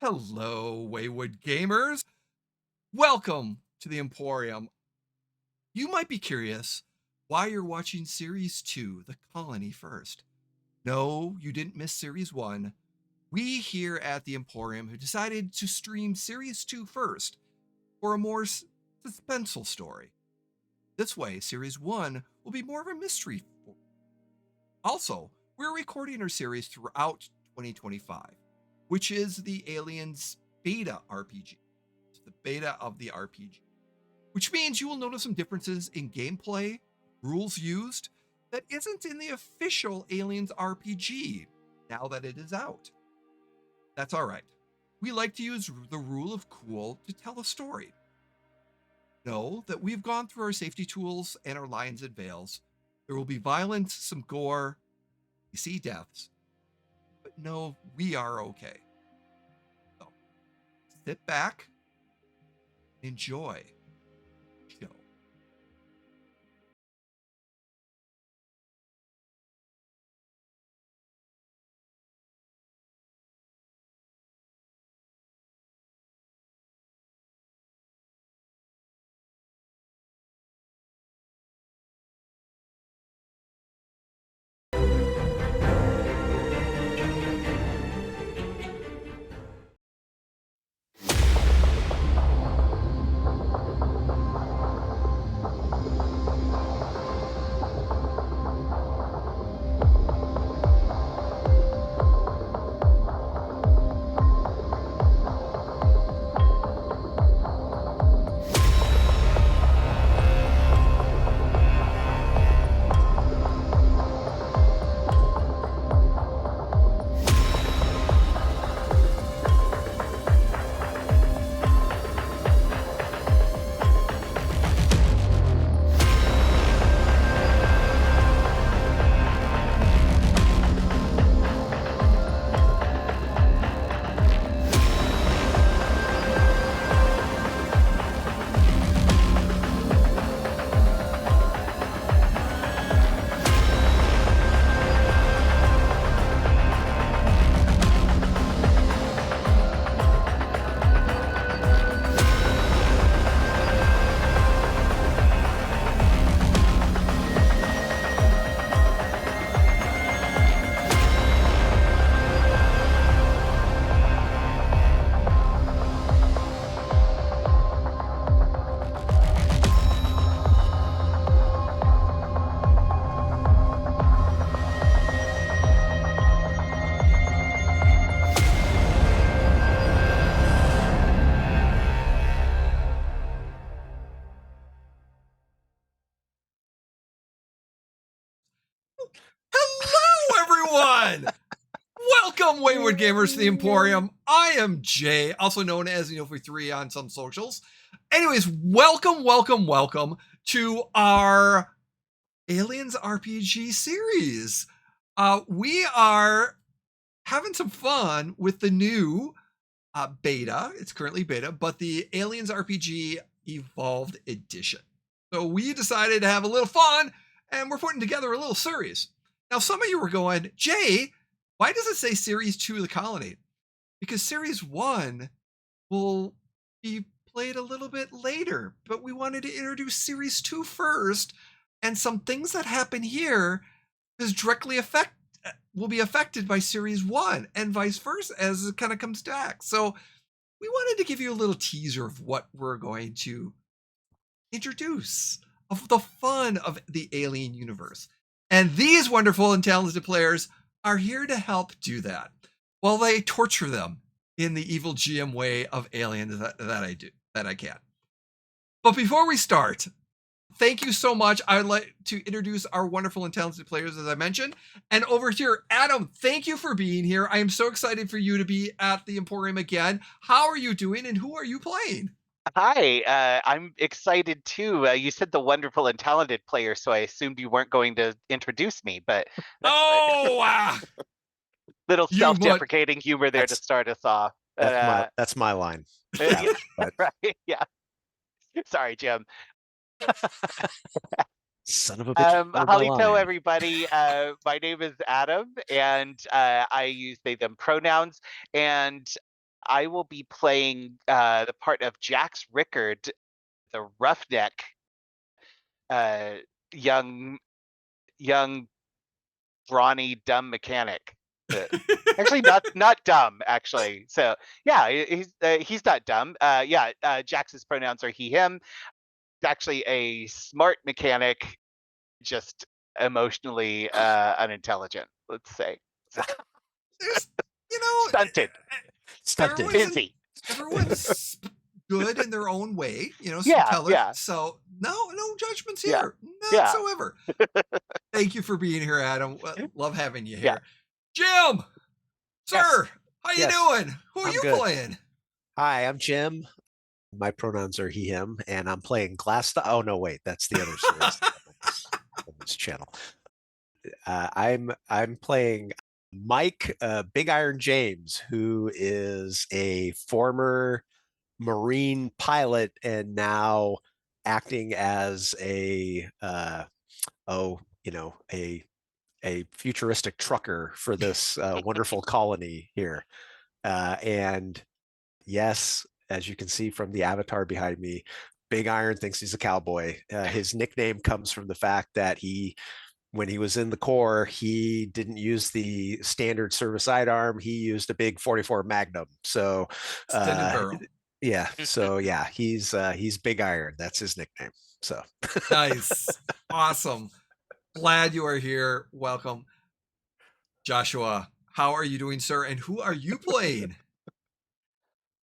Hello, Wayward Gamers. Welcome to the Emporium. You might be curious why you're watching Series 2, The Colony, first. No, you didn't miss Series 1. We here at the Emporium have decided to stream Series 2 first for a more suspenseful story. This way, Series 1 will be more of a mystery. Also, we're recording our series throughout 2025, which is the Aliens beta RPG. It's the beta of the RPG, which means you will notice some differences in gameplay, rules used, that isn't in the official Aliens RPG now that it is out. That's all right. We like to use the rule of cool to tell a story. Know that we've gone through our safety tools and our lines and veils. There will be violence, some gore, we see deaths, but no, we are okay. So sit back, enjoy the show. Hello, everyone! Welcome, Wayward Gamers, to the Emporium. I am Jay, also known as Neofree3 on some socials. Anyways, welcome to our Aliens RPG series. We are having some fun with the new beta. It's currently beta, but the Aliens RPG Evolved Edition. So we decided to have a little fun, and we're putting together a little series. Now, some of you were going, Jay, why does it say Series 2 of the Colony? Because Series 1 will be played a little bit later, but we wanted to introduce Series 2 first, and some things that happen here is directly will be affected by Series 1 and vice versa as it kind of comes back. So we wanted to give you a little teaser of what we're going to introduce, of the fun of the Alien universe. And these wonderful and talented players are here to help do that while they torture them in the evil GM way of Alien that I can. But before we start, thank you so much. I'd like to introduce our wonderful and talented players, as I mentioned. And over here, Adam, thank you for being here. I am so excited for you to be at the Emporium again. How are you doing, and who are you playing? Hi, I'm excited too. You said the wonderful and talented player, so I assumed you weren't going to introduce me, but that's Oh, little you must. self-deprecating humor there to That's start us off. that's my line. Yeah, But right. Yeah. Sorry, Jim. son of a bitch, stole my Halito, line. everybody. My name is Adam, and I use they them pronouns. And I will be playing the part of Jax Rickard, the roughneck, young, brawny, dumb mechanic. Actually, not dumb. Actually, so yeah, he's not dumb. Jax's pronouns are he, him. He's actually a smart mechanic, just emotionally unintelligent. Let's say. So, There's, stunted. Busy. Everyone's good in their own way, Yeah, stellar. yeah. So no judgments Yeah, here, none whatsoever. Thank you for being here, Adam. Love having you here. Jim, sir, how you doing? Who are you playing? Hi, I'm Jim. My pronouns are he, him, and I'm playing Glass. Oh no, wait, that's the other series on this channel. I'm playing Mike Big Iron James, who is a former Marine pilot and now acting as a futuristic trucker for this wonderful colony here. And yes, as you can see from the avatar behind me, Big Iron thinks he's a cowboy. His nickname comes from the fact that when he was in the Corps, he didn't use the standard service sidearm. He used a big 44 Magnum. So, yeah. So yeah, he's Big Iron. That's his nickname. So nice, awesome. Glad you are here. Welcome, Joshua. How are you doing, sir? And who are you playing?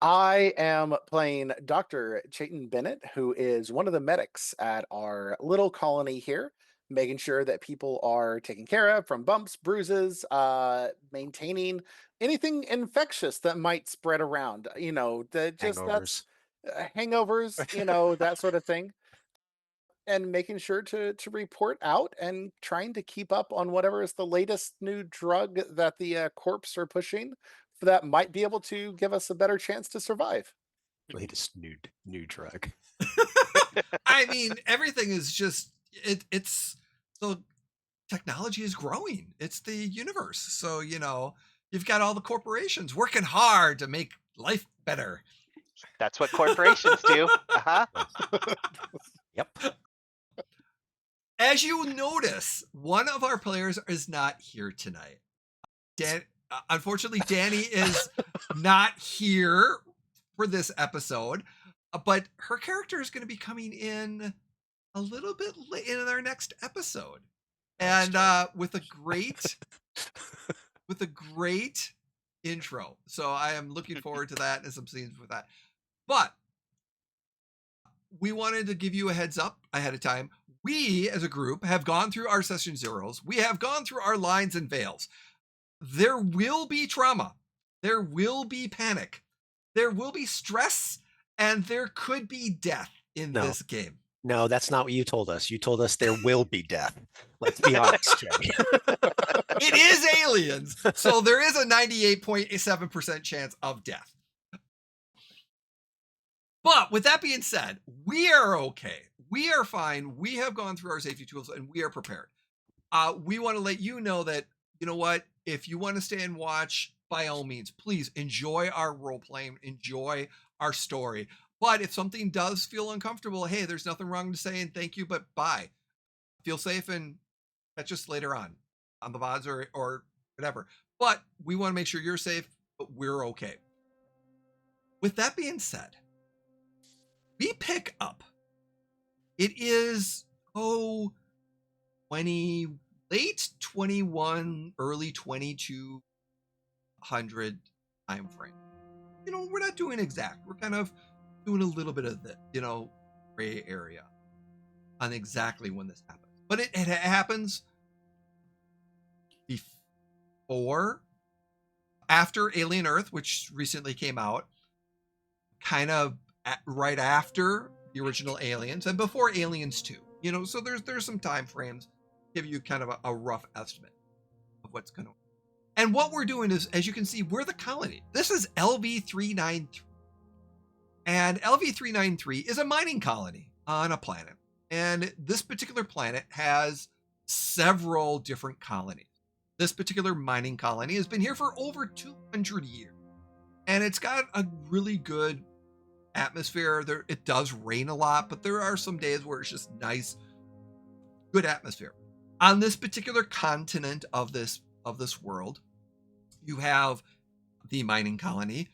I am playing Dr. Chayton Bennett, who is one of the medics at our little colony here, making sure that people are taken care of from bumps, bruises, maintaining anything infectious that might spread around, hangovers, hangovers, that sort of thing. And making sure to report out and trying to keep up on whatever is the latest new drug that the corps are pushing that might be able to give us a better chance to survive. Latest new drug. I mean, everything is just it's the technology is growing. It's the universe. So, you've got all the corporations working hard to make life better. That's what corporations do. Uh-huh. Yep. As you notice, one of our players is not here tonight. Unfortunately, Danny is not here for this episode, but her character is going to be coming in a little bit late in our next episode, and with a great intro. So I am looking forward to that and some scenes with that. But we wanted to give you a heads up ahead of time. We, as a group, have gone through our session zeros. We have gone through our lines and veils. There will be trauma. There will be panic. There will be stress, and there could be death in this game. No, that's not what you told us. You told us there will be death. Let's be honest, Jay. It is aliens, so there is a 98.7% chance of death. But with that being said, we are okay. We are fine. We have gone through our safety tools, and we are prepared. We want to let you know that, you know what? If you want to stay and watch, by all means, please enjoy our role playing, enjoy our story. But if something does feel uncomfortable, hey, there's nothing wrong to saying thank you, but bye. Feel safe and catch us later on the VODs or whatever. But we want to make sure you're safe, but we're okay. With that being said, we pick up. It is, late 21, early 2200 time frame. We're not doing exact. We're kind of doing a little bit of the, gray area on exactly when this happens. But it happens after Alien Earth, which recently came out, kind of right after the original Aliens and before Aliens 2. So there's some time frames. Give you kind of a rough estimate of what's going on. And what we're doing is, as you can see, we're the colony. This is LV-393. And LV-393 is a mining colony on a planet. And this particular planet has several different colonies. This particular mining colony has been here for over 200 years. and it's got a really good atmosphere. There, it does rain a lot, but there are some days where it's just nice, good atmosphere. On this particular continent of this world, you have the mining colony.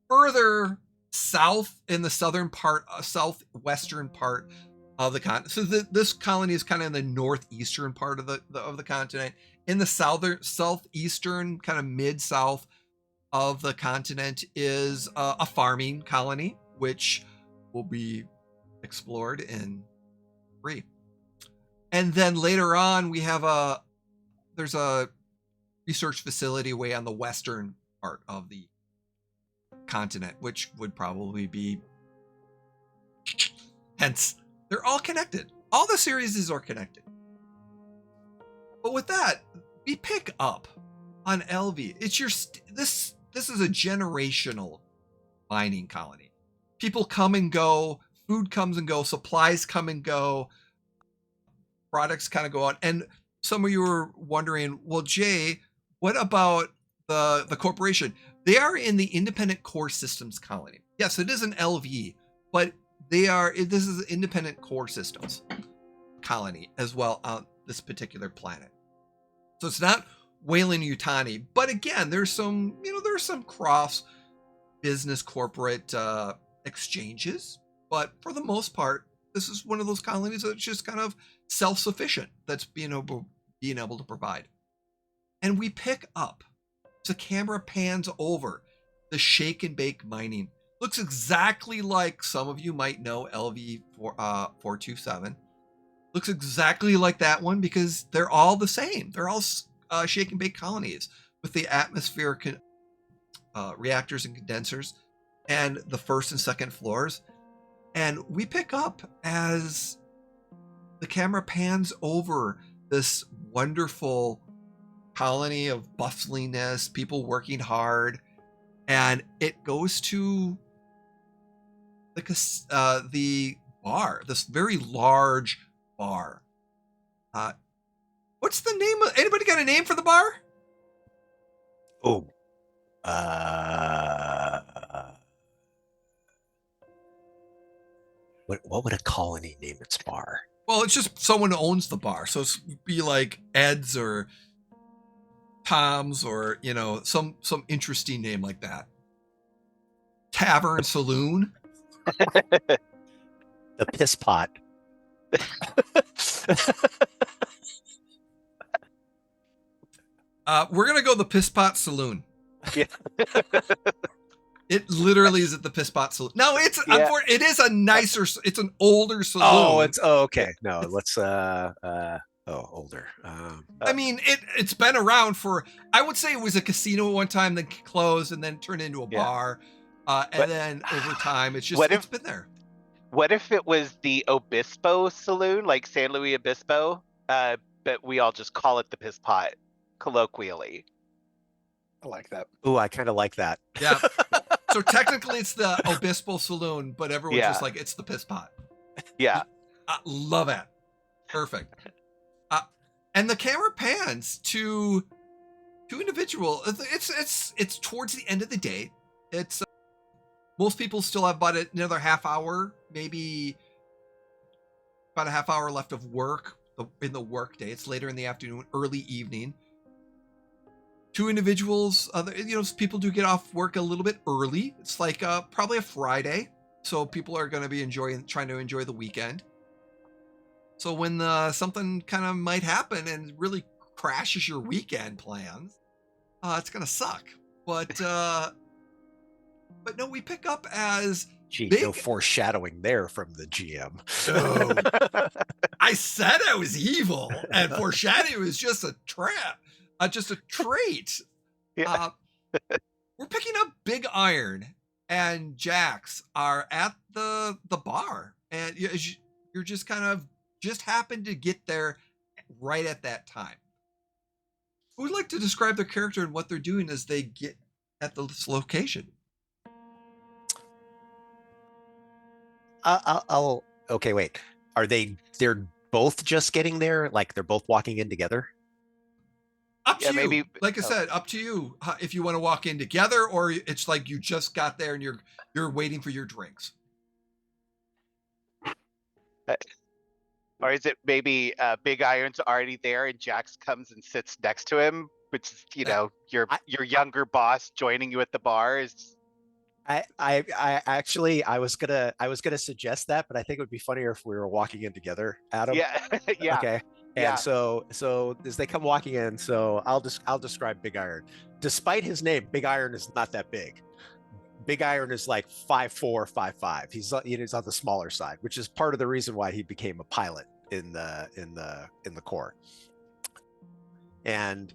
Further south in the southern part, southwestern part of the continent. So this colony is kind of in the northeastern part of the continent. In the southeastern, kind of mid-south of the continent is a farming colony, which will be explored in 3. And then later on, we have there's a research facility way on the western part of the continent, which would probably be, hence, they're all connected. All the series are connected. But with that, we pick up on LV. It's your this is a generational mining colony. People come and go, food comes and go, supplies come and go, products kind of go on. And some of you were wondering, well, Jay, what about the corporation? They are in the Independent Core Systems colony. Yes, it is an LV, but this is an Independent Core Systems colony as well on this particular planet. So it's not Weyland-Yutani, but again, there's some cross business corporate exchanges, but for the most part, this is one of those colonies that's just kind of self-sufficient, that's being able to provide. And we pick up, the camera pans over the shake and bake mining. Looks exactly like, some of you might know, LV 427. Looks exactly like that one because they're all the same. They're all shake and bake colonies with the atmospheric reactors and condensers and the first and second floors. And we pick up as the camera pans over this wonderful colony of bustliness, people working hard, and it goes to the bar, this very large bar. What's the name of? Anybody got a name for the bar? Oh, what would a colony name its bar? Well, it's just someone who owns the bar, so it's be like Ed's or Tom's or some interesting name like that. Tavern Saloon. The Piss Pot. We're gonna go the Piss Pot Saloon. Yeah. It literally is at the Piss Pot Saloon. No, it is a nicer. It's an older saloon. Okay. No, let's older. I mean, it's been around for. I would say it was a casino at one time, then closed, and then turned into a bar. Then over time, it's been there. What if it was the Obispo Saloon, like San Luis Obispo, but we all just call it the Piss Pot, colloquially? I like that. Ooh, I kind of like that. Yeah. So technically, it's the Obispo Saloon, but everyone's just like, it's the Piss Pot. Yeah. Love it. Perfect. And the camera pans to individual. It's towards the end of the day. It's most people still have about another half hour, maybe about a half hour left of work in the work day. It's later in the afternoon, early evening. 2 individuals, people do get off work a little bit early. It's like probably a Friday, so people are going to be trying to enjoy the weekend. So when something kind of might happen and really crashes your weekend plans, it's going to suck. But no, we pick up as no foreshadowing there from the GM. I said I was evil, and foreshadowing was just a trap. Just a trait. Yeah. We're picking up Big Iron and Jax are at the bar, and you're just kind of happened to get there right at that time. Who would like to describe their character and what they're doing as they get at this location? Okay, wait. They're both just getting there? Like they're both walking in together? Up to Yeah, you. maybe. Like I Oh, said, up to you if you want to walk in together, or it's like you just got there and you're waiting for your drinks. or is it maybe Big Iron's already there and Jax comes and sits next to him, which is your I- younger boss joining you at the bar is. I actually I was gonna suggest that, but I think it would be funnier if we were walking in together, Adam. Yeah, yeah, Okay. And yeah. so as they come walking in, so I'll describe Big Iron. Despite his name, Big Iron is not that big. Big Iron is like 5'4", 5'5". He's on the smaller side, which is part of the reason why he became a pilot in the Corps. And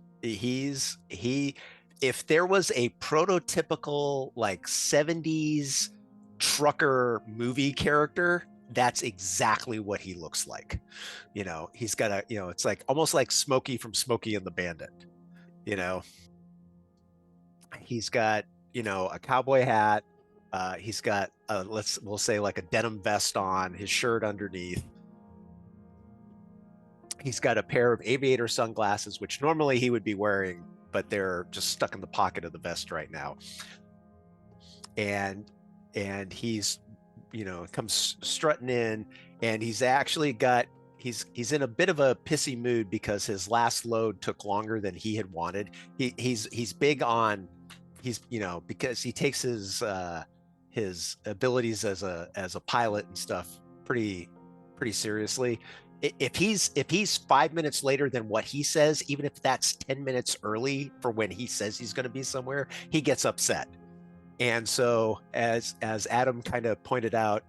if there was a prototypical like 70s trucker movie character, that's exactly what he looks like. He's got it's like almost like Smokey from Smokey and the Bandit. He's got a cowboy hat. He's got we'll say like a denim vest on, his shirt underneath. He's got a pair of aviator sunglasses, which normally he would be wearing, but they're just stuck in the pocket of the vest right now. And he's comes strutting in, and he's actually got he's in a bit of a pissy mood because his last load took longer than he had wanted. He's big on because he takes his abilities as a pilot and stuff pretty seriously. If he's 5 minutes later than what he says, even if that's 10 minutes early for when he says he's going to be somewhere, he gets upset. And so as Adam kind of pointed out,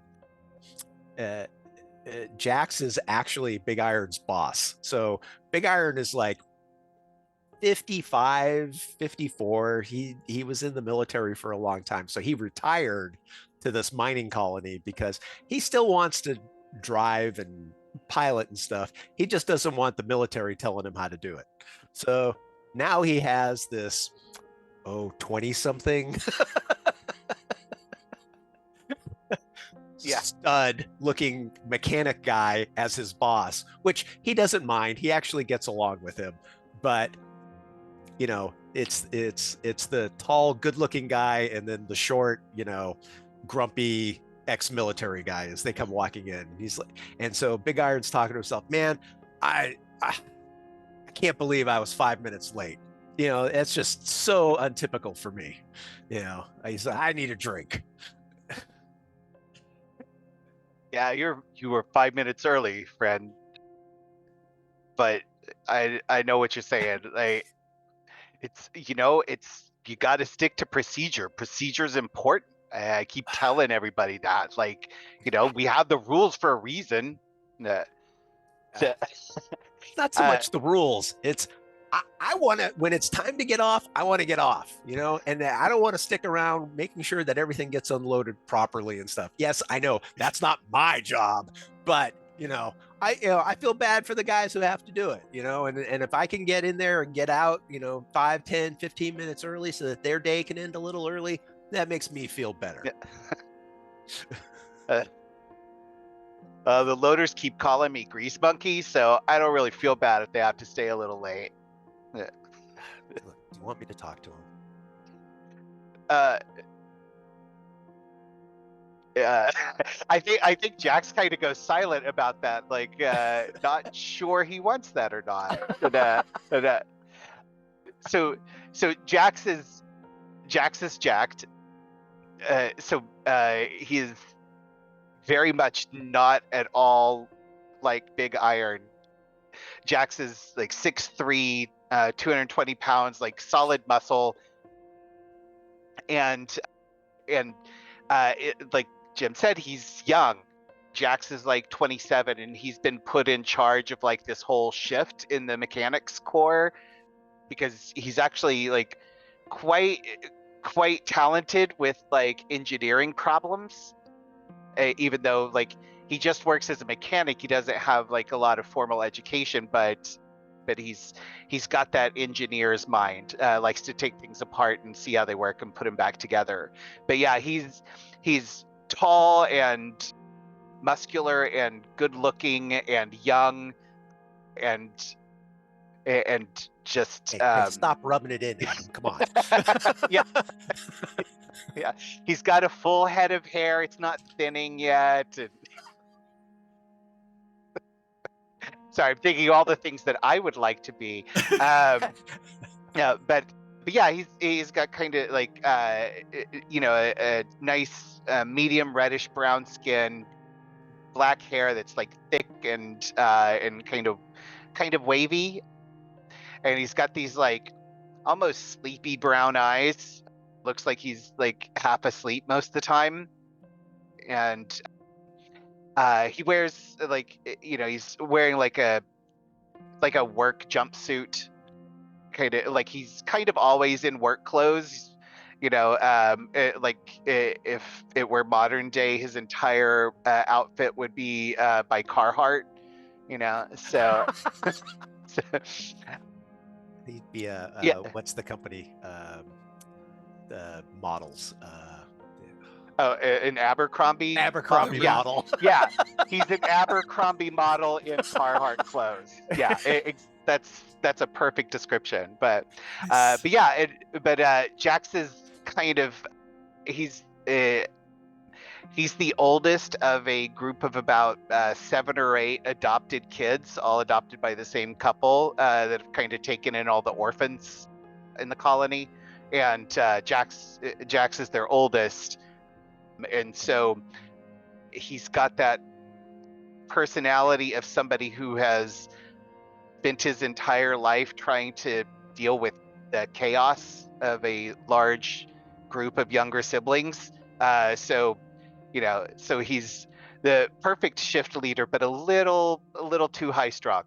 Jax is actually Big Iron's boss. So Big Iron is like 55, 54. He was in the military for a long time. So he retired to this mining colony because he still wants to drive and pilot and stuff. He just doesn't want the military telling him how to do it. So now he has this 20 something stud looking mechanic guy as his boss, which he doesn't mind. He actually gets along with him, but it's the tall, good-looking guy, and then the short, grumpy ex-military guy as they come walking in. He's like, and so Big Iron's talking to himself, man, I can't believe I was 5 minutes late. It's just so untypical for me. He's like, I need a drink. Yeah, you were 5 minutes early, friend. But I know what you're saying. Like, it's you got to stick to procedure. Procedure's important. I keep telling everybody that. Like, we have the rules for a reason. Not so much the rules. It's I want to, when it's time to get off, I want to get off, and I don't want to stick around making sure that everything gets unloaded properly and stuff. Yes, I know that's not my job, but I feel bad for the guys who have to do it, and if I can get in there and get out, 5, 10, 15 minutes early so that their day can end a little early, that makes me feel better. The loaders keep calling me Grease Monkey, so I don't really feel bad if they have to stay a little late. Do you want me to talk to him? I think Jax kind of goes silent about that, like not sure he wants that or not. So Jax is jacked. He is very much not at all like Big Iron. Jax is like 6'3", 220 pounds, like solid muscle, and like Jim said, he's young. Jax is like 27, and he's been put in charge of like this whole shift in the mechanics corps because he's actually like quite talented with like engineering problems. Even though like he just works as a mechanic, he doesn't have like a lot of formal education, but he's got that engineer's mind. Likes to take things apart and see how they work and put them back together. But yeah, he's tall and muscular and good looking and young, and and just Hey, stop rubbing it in, Adam. Come on. yeah, yeah. He's got a full head of hair. It's not thinning yet. Sorry, I'm thinking all the things that I would like to be. Yeah, but yeah, he's got kind of like a nice medium reddish brown skin, black hair that's like thick and kind of wavy, and he's got these like almost sleepy brown eyes. Looks like he's like half asleep most of the time, and he wears like he's wearing like a work jumpsuit, kind of like he's kind of always in work clothes. If it were modern day, his entire outfit would be by Carhartt. So He'd be yeah. what's the company? Models. Oh, an Abercrombie. Abercrombie Yeah. model. Yeah, he's an Abercrombie model in Carhartt clothes. Yeah, that's a perfect description. But Jax is kind of he's the oldest of a group of about 7 or 8 adopted kids, all adopted by the same couple that have kind of taken in all the orphans in the colony, and Jax is their oldest, and so he's got that personality of somebody who has spent his entire life trying to deal with the chaos of a large group of younger siblings. So he's the perfect shift leader, but a little too high strung.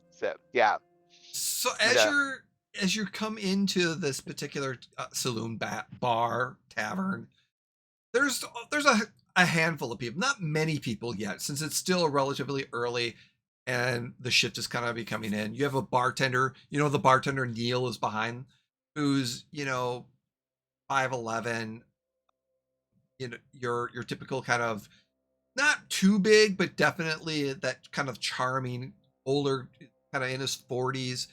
So yeah. So as you come into this particular saloon, bar, tavern, there's a handful of people, not many people yet, since it's still relatively early and the shift is kind of be coming in. You have a bartender, the bartender Neil is behind, who's 5'11", your typical kind of not too big, but definitely that kind of charming older, kind of in his 40s.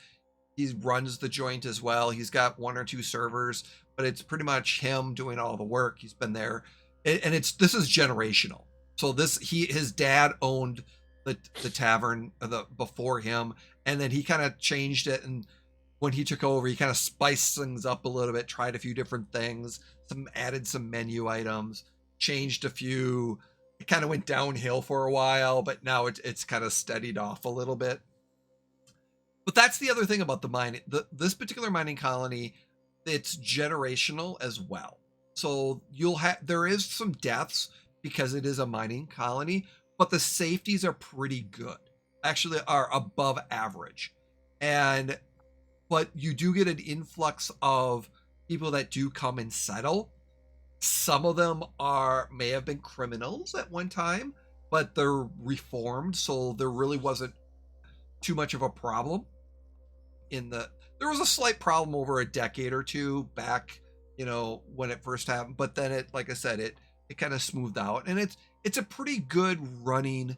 He runs the joint as well. He's got 1 or 2 servers, but it's pretty much him doing all the work. He's been there, and this is generational. So his dad owned the tavern before him, and then he kind of changed it. And when he took over, he kind of spiced things up a little bit, tried a few different things, added some menu items, changed a few. It kind of went downhill for a while, but now it's kind of steadied off a little bit. But that's the other thing about the mining. This particular mining colony, it's generational as well. So there is some deaths because it is a mining colony, but the safeties are pretty good. Actually, are above average, but you do get an influx of people that do come and settle. Some of them may have been criminals at one time, but they're reformed, so there really wasn't too much of a problem. There was a slight problem over a decade or two back, when it first happened, but then it, like I said, it kind of smoothed out, and it's a pretty good running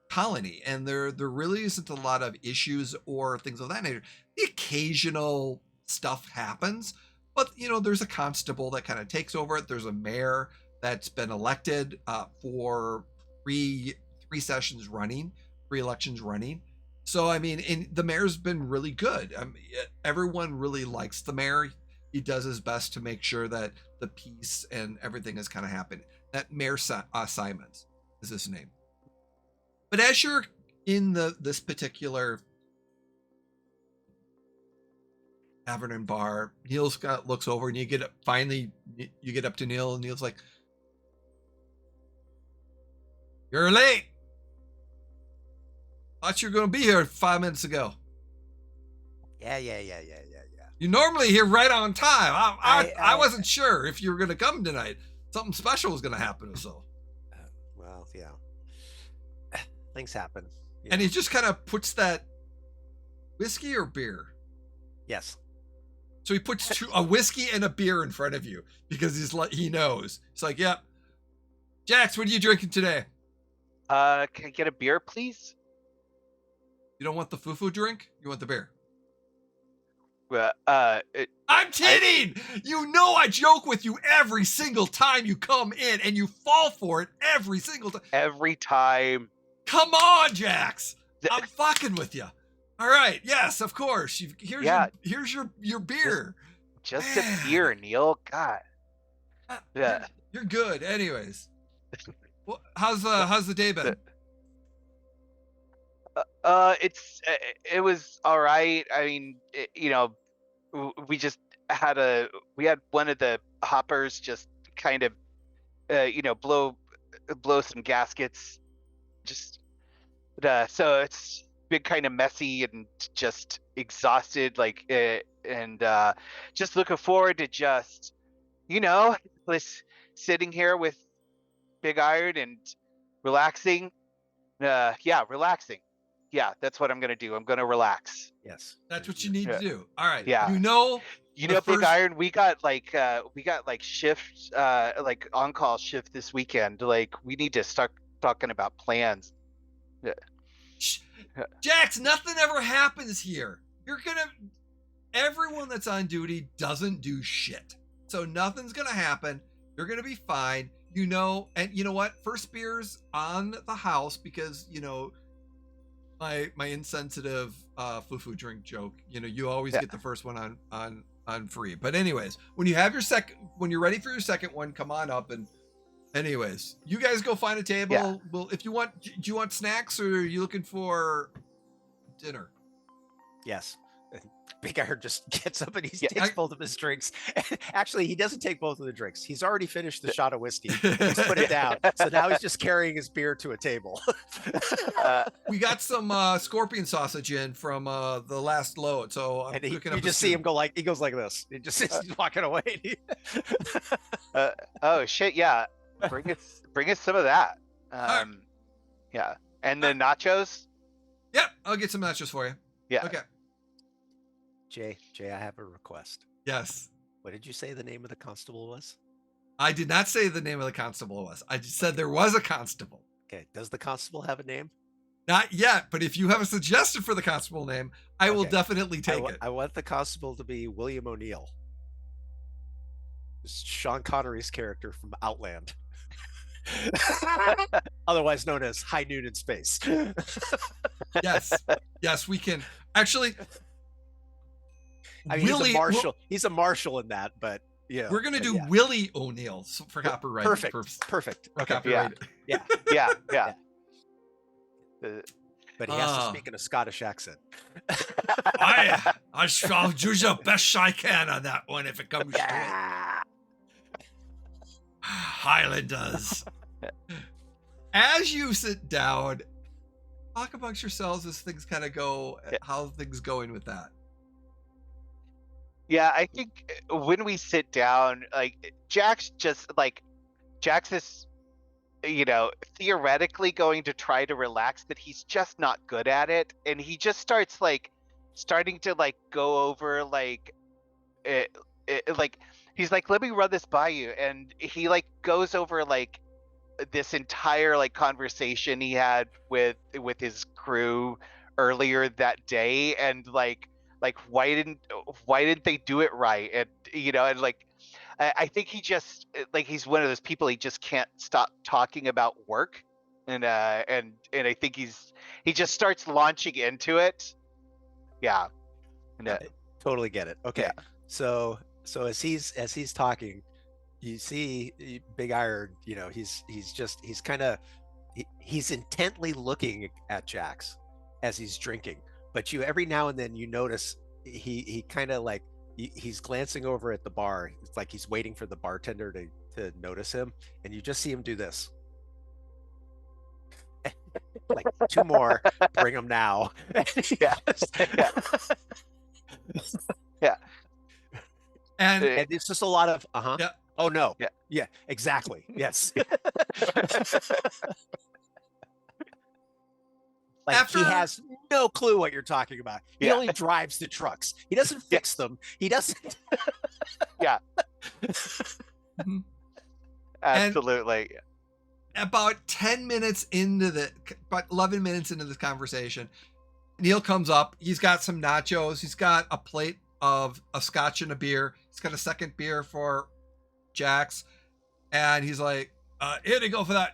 colony, and there really isn't a lot of issues or things of that nature. The occasional stuff happens, but there's a constable that kind of takes over it. There's a mayor that's been elected for three elections running. So I mean, the mayor's been really good. Everyone really likes the mayor. He does his best to make sure that the peace and everything is kind of happening. That Mayor Simons is his name. But as you're in this particular tavern and bar, Neil looks over, and you get up to Neil, and Neil's like, "You're late. Thought you were going to be here 5 minutes ago." Yeah. "You normally here right on time. I wasn't sure if you were going to come tonight. Something special was going to happen or so." Well, yeah. Things happen. And he just kind of puts that whiskey or beer. Yes. So he puts a whiskey and a beer in front of you because he knows. It's like, "Yep. Jax, what are you drinking today?" Can I get a beer, please? You You don't want the foo-foo drink? You want the beer? I'm kidding! You know I joke with you every single time you come in, and you fall for it every single time. Every time. Come on, Jax! I'm fucking with you. All right, yes, of course. Here's your beer. Just a beer, Neil. God. Yeah. You're good. Anyways, well, how's the day been? It was all right. I mean, we just had one of the hoppers just kind of blow some gaskets, just so it's been kind of messy and just exhausted, and just looking forward to just was sitting here with Big Iron and relaxing. Relaxing. Yeah, that's what I'm gonna do. I'm gonna relax. Yes, that's what you need to do. All right. Yeah. Big Iron, we got shift, on-call shift this weekend. Like, we need to start talking about plans. Jax, nothing ever happens here. Everyone that's on duty doesn't do shit. So nothing's gonna happen. You're gonna be fine. And you know what? First beer's on the house because, my insensitive foo-foo drink joke. You always get the first one on free. But anyways, when you're ready for your second one, come on up. And anyways, you guys go find a table. Yeah. Well, if you want, do you want snacks or are you looking for dinner? Yes. Big Iron just gets up and he Yeah, takes both of his drinks. Actually, he doesn't take both of the drinks. He's already finished the shot of whiskey. He's put it down. So now he's just carrying his beer to a table. We got some scorpion sausage in from the last load. So I'm cooking up. You just see him he goes like this. He's walking away. Oh shit! Yeah, bring us some of that. Right. Yeah, and the nachos. Yep, I'll get some nachos for you. Yeah. Okay. Jay, I have a request. Yes. What did you say the name of the constable was? I did not say the name of the constable was. I just said there was a constable. Okay. Does the constable have a name? Not yet, but if you have a suggestion for the constable name, I will definitely take it. I want the constable to be William O'Neill. It's Sean Connery's character from Outland. Otherwise known as High Noon in Space. Yes, we can. Actually, I mean, he's a marshal in that, but yeah. We're gonna do Willie O'Neill for copyright. Perfect. Okay. Copyright. Yeah. But he has to speak in a Scottish accent. I shall do the best I can on that one if it comes to it. Highlanders. As you sit down, talk amongst yourselves as things kind of go. How things going with that? Yeah, I think when we sit down, Jax is, theoretically going to try to relax, but he's just not good at it, and he just starts starting to go over he's like, let me run this by you, and he goes over this entire conversation he had with his crew earlier that day, and why didn't they do it right, and I think he just he's one of those people, he just can't stop talking about work, and I think he just starts launching into it. Yeah. I totally get it. Okay. Yeah. So as he's talking, you see Big Iron, he's intently looking at Jax as he's drinking, but every now and then you notice he kind of he's glancing over at the bar. It's like he's waiting for the bartender to notice him, and you just see him do this. Two more, bring them now. Yeah. And it's just a lot of Yeah. Oh no. Yeah, exactly. Yes. He has no clue what you're talking about. He only drives the trucks. He doesn't fix them. He doesn't. Yeah. Absolutely. About 11 minutes into this conversation, Neil comes up. He's got some nachos. He's got a plate of a scotch and a beer. He's got a second beer for Jax. And he's like, here to go for that.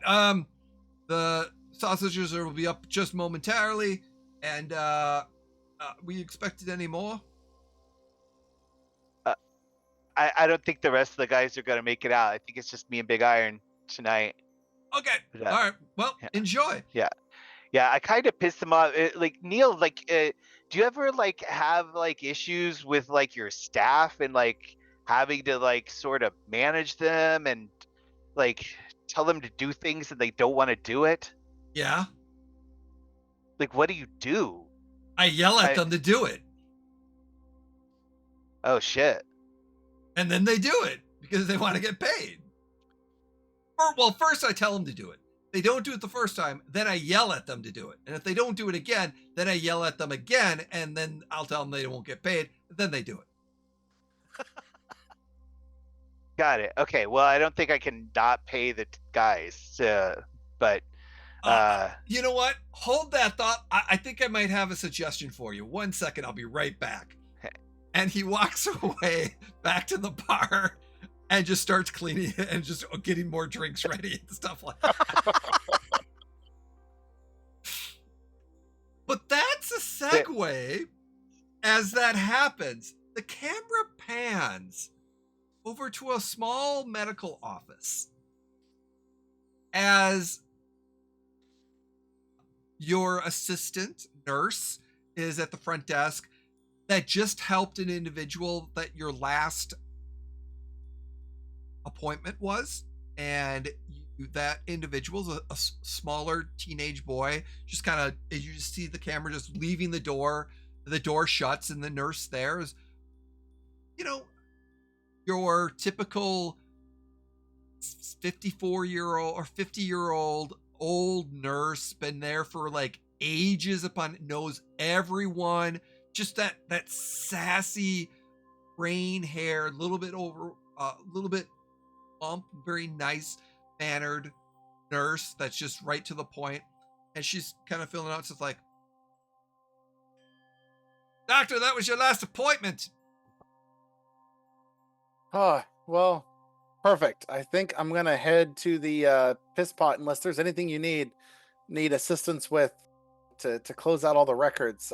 The sausages will be up just momentarily. And we expected any more? I don't think the rest of the guys are gonna make it out. I think it's just me and Big Iron tonight. Okay. Yeah. All right. Well, Yeah. enjoy. Yeah, I kind of pissed him off. Like Neil, like, do you ever like have like issues with like your staff and like having to like sort of manage them and like tell them to do things and they don't want to do it? Yeah. Like, what do you do? I yell at them to do it. Oh shit. And then they do it because they want to get paid. Or, well, first I tell them to do it. They don't do it the first time, then I yell at them to do it. And if they don't do it again, then I yell at them again, and then I'll tell them they won't get paid. Then they do it. Got it. Okay. Well, I don't think I can not pay the guys, but you know what? Hold that thought. I think I might have a suggestion for you. 1 second, I'll be right back. And he walks away back to the bar and just starts cleaning it and just getting more drinks ready and stuff like that. But that's a segue. As that happens, the camera pans over to a small medical office as your assistant nurse is at the front desk that just helped an individual that your last appointment was, and that individual's a smaller teenage boy. Just kind of, you just see the camera just leaving the door shuts, and the nurse there is, you know, your typical 54-year-old or 50-year-old old nurse, been there for like ages upon, knows everyone. Just that sassy rain hair, a little bit plump, very nice mannered nurse that's just right to the point. And she's kind of filling out stuff like, "Doctor, that was your last appointment." Oh, well, perfect. I think I'm gonna head to the piss pot unless there's anything you need assistance with to close out all the records.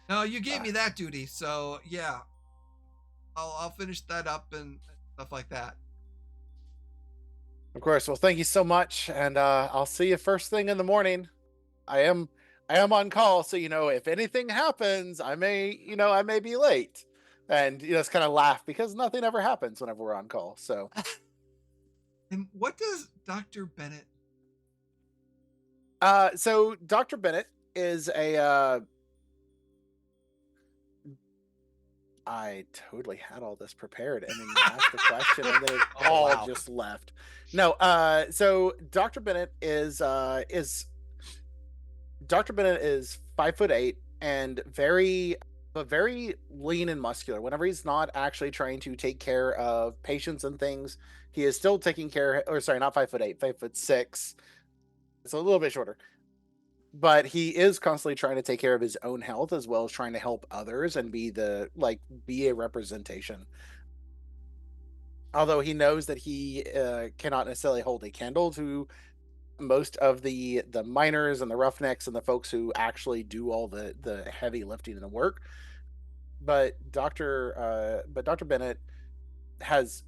No, you gave me that duty, so yeah, I'll finish that up and stuff like that. Of course. Well, thank you so much, and I'll see you first thing in the morning. I am on call, so if anything happens, I may be late, and it's kind of laugh because nothing ever happens whenever we're on call. So, And what does Dr. Bennett? so Dr. Bennett is a. I totally had all this prepared, and then you asked the question, and then it all just left. No, so Dr. Bennett is Dr. Bennett is 5'8" and very lean and muscular. Whenever he's not actually trying to take care of patients and things, he is still taking care. Or sorry, not 5'8", 5'6". It's a little bit shorter. But he is constantly trying to take care of his own health as well as trying to help others and be a representation. Although he knows that he cannot necessarily hold a candle to most of the miners and the roughnecks and the folks who actually do all the heavy lifting and the work. But Dr. Bennett has,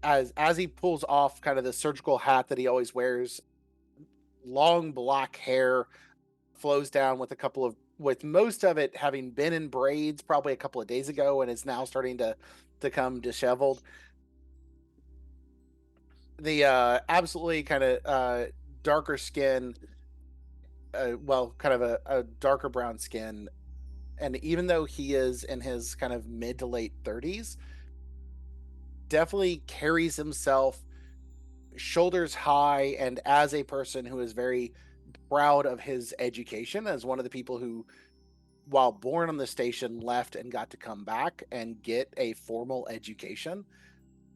as he pulls off kind of the surgical hat that he always wears, long black hair flows down with most of it having been in braids probably a couple of days ago and is now starting to come disheveled. The absolutely kind of darker skin, kind of a darker brown skin, and even though he is in his kind of mid to late 30s, definitely carries himself shoulders high, and as a person who is very proud of his education, as one of the people who, while born on the station, left and got to come back and get a formal education,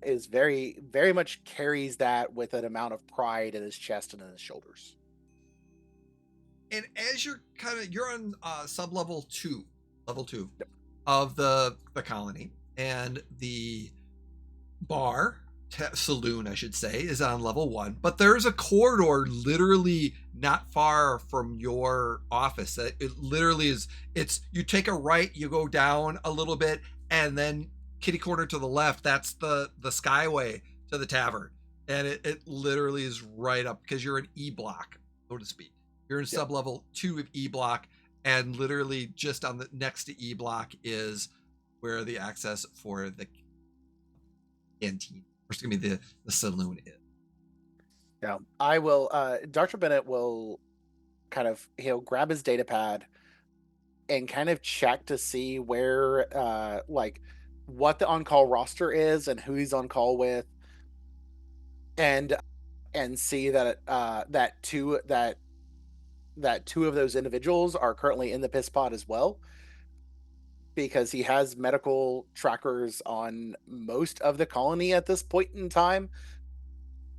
is very, very much carries that with an amount of pride in his chest and in his shoulders. And as you're on sub-level 2, level 2 of the colony, and the saloon, I should say, is on level 1. But there's a corridor literally not far from your office that it literally is. It's you take a right, you go down a little bit, and then kitty corner to the left. That's the skyway to the tavern, and it literally is right up because you're in E block, so to speak. You're in sub level 2 of E block, and literally just on the next to E block is where the access for the canteen, or excuse me, the saloon is. Yeah, I will. Dr. Bennett will he'll grab his data pad and kind of check to see where, what the on-call roster is and who he's on call with, and see that that two of those individuals are currently in the piss pod as well, because he has medical trackers on most of the colony at this point in time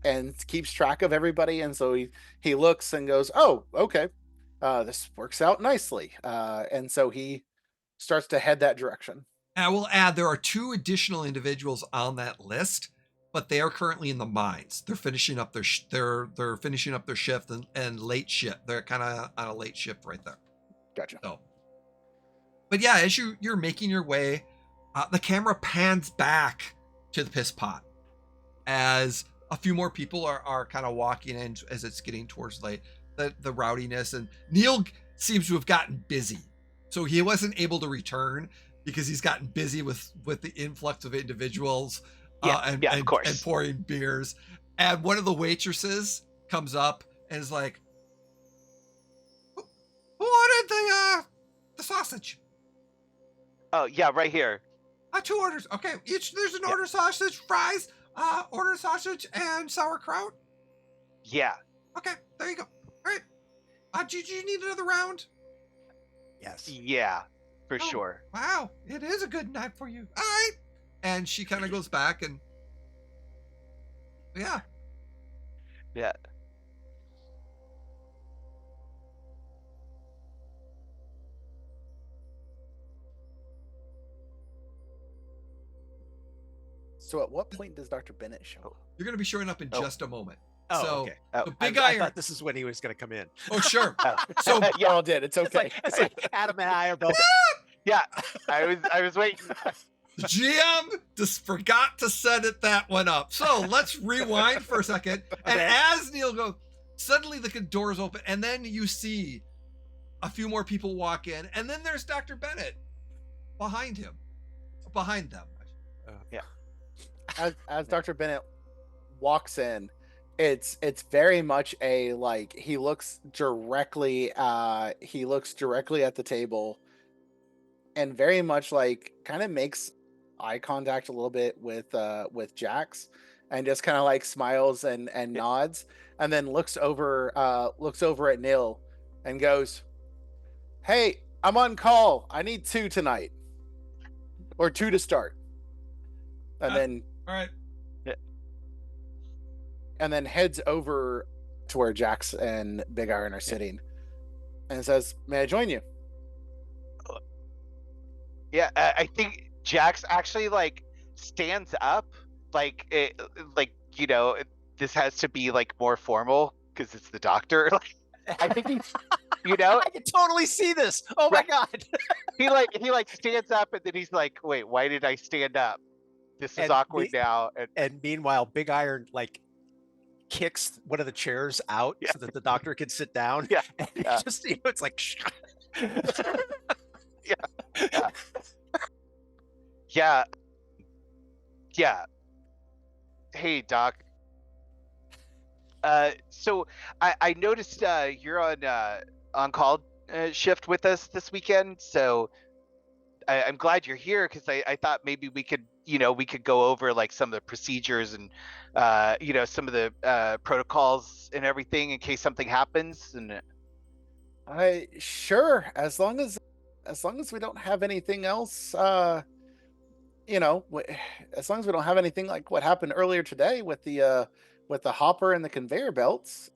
and keeps track of everybody. And so he looks and goes, oh, okay, this works out nicely. And so he starts to head that direction. And I will add, there are 2 additional individuals on that list, but they are currently in the mines. They're finishing up their they're finishing up their shift and late shift. They're kind of on a late shift right there. Gotcha. So, but yeah, as you're making your way, the camera pans back to the piss pot as a few more people are kind of walking in as it's getting towards late. The rowdiness, and Neil seems to have gotten busy, so he wasn't able to return because he's gotten busy with the influx of individuals. And pouring beers. And one of the waitresses comes up and is like, "Who ordered the sausage?" Oh yeah, right here. 2 orders. Okay, there's an order sausage, fries, order sausage, and sauerkraut. Yeah. Okay, there you go. All right. Do you need another round? Yes. Yeah, for sure. Wow, it is a good night for you. All right. And she kind of goes back and yeah. So at what point does Dr. Bennett show up? You're going to be showing up in just a moment. Oh, so, okay. So Big I Iron. thought this is when he was going to come in. Oh, sure. So y'all did. It's okay. It's like Adam and I are both. Yeah, I was waiting. The GM just forgot to set that one up. So let's rewind for a second. And as Neil goes, suddenly the doors open, and then you see a few more people walk in, and then there's Dr. Bennett behind him, behind them. As Dr. Bennett walks in, it's very much a he looks directly at the table, and very much kind of makes eye contact a little bit with Jax, and just kind of smiles and nods, and then looks over at Neil and goes, "Hey, I'm on call. I need 2 tonight, or 2 to start." And then all right. And then heads over to where Jax and Big Iron are sitting, and says, "May I join you?" Yeah, I think Jax actually stands up, this has to be more formal because it's the doctor. I think he's, I can totally see this. Oh my god. he stands up, and then he's like, "Wait, why did I stand up? This is awkward now." And meanwhile, Big Iron kicks one of the chairs out so that the doctor can sit down. Yeah. And just it's like Yeah. Hey, Doc. So I noticed you're on call shift with us this weekend. So I'm glad you're here, because I thought maybe we could go over some of the procedures and some of the protocols and everything in case something happens. And Sure, as long as we don't have anything else, as long as we don't have anything like what happened earlier today with the hopper and the conveyor belts.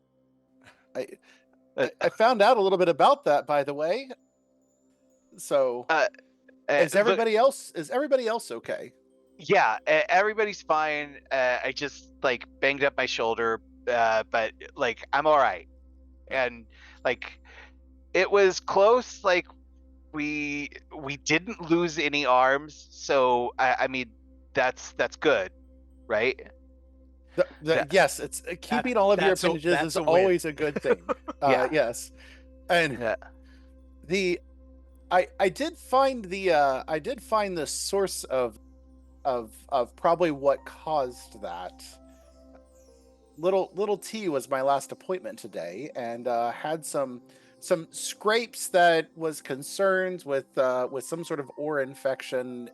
I found out a little bit about that, by the way. So is Look, everybody else okay? yeah, everybody's fine. I just like banged up my shoulder, but like I'm all right. And like it was close. Like we didn't lose any arms, so I mean that's good, right? Yes, it's keeping all of your appendages is that's a win. always a good thing. Yeah. Yes, and Yeah. I did find the source of probably what caused that. Little T was my last appointment today, and had some scrapes that was concerns with some sort of ore infection.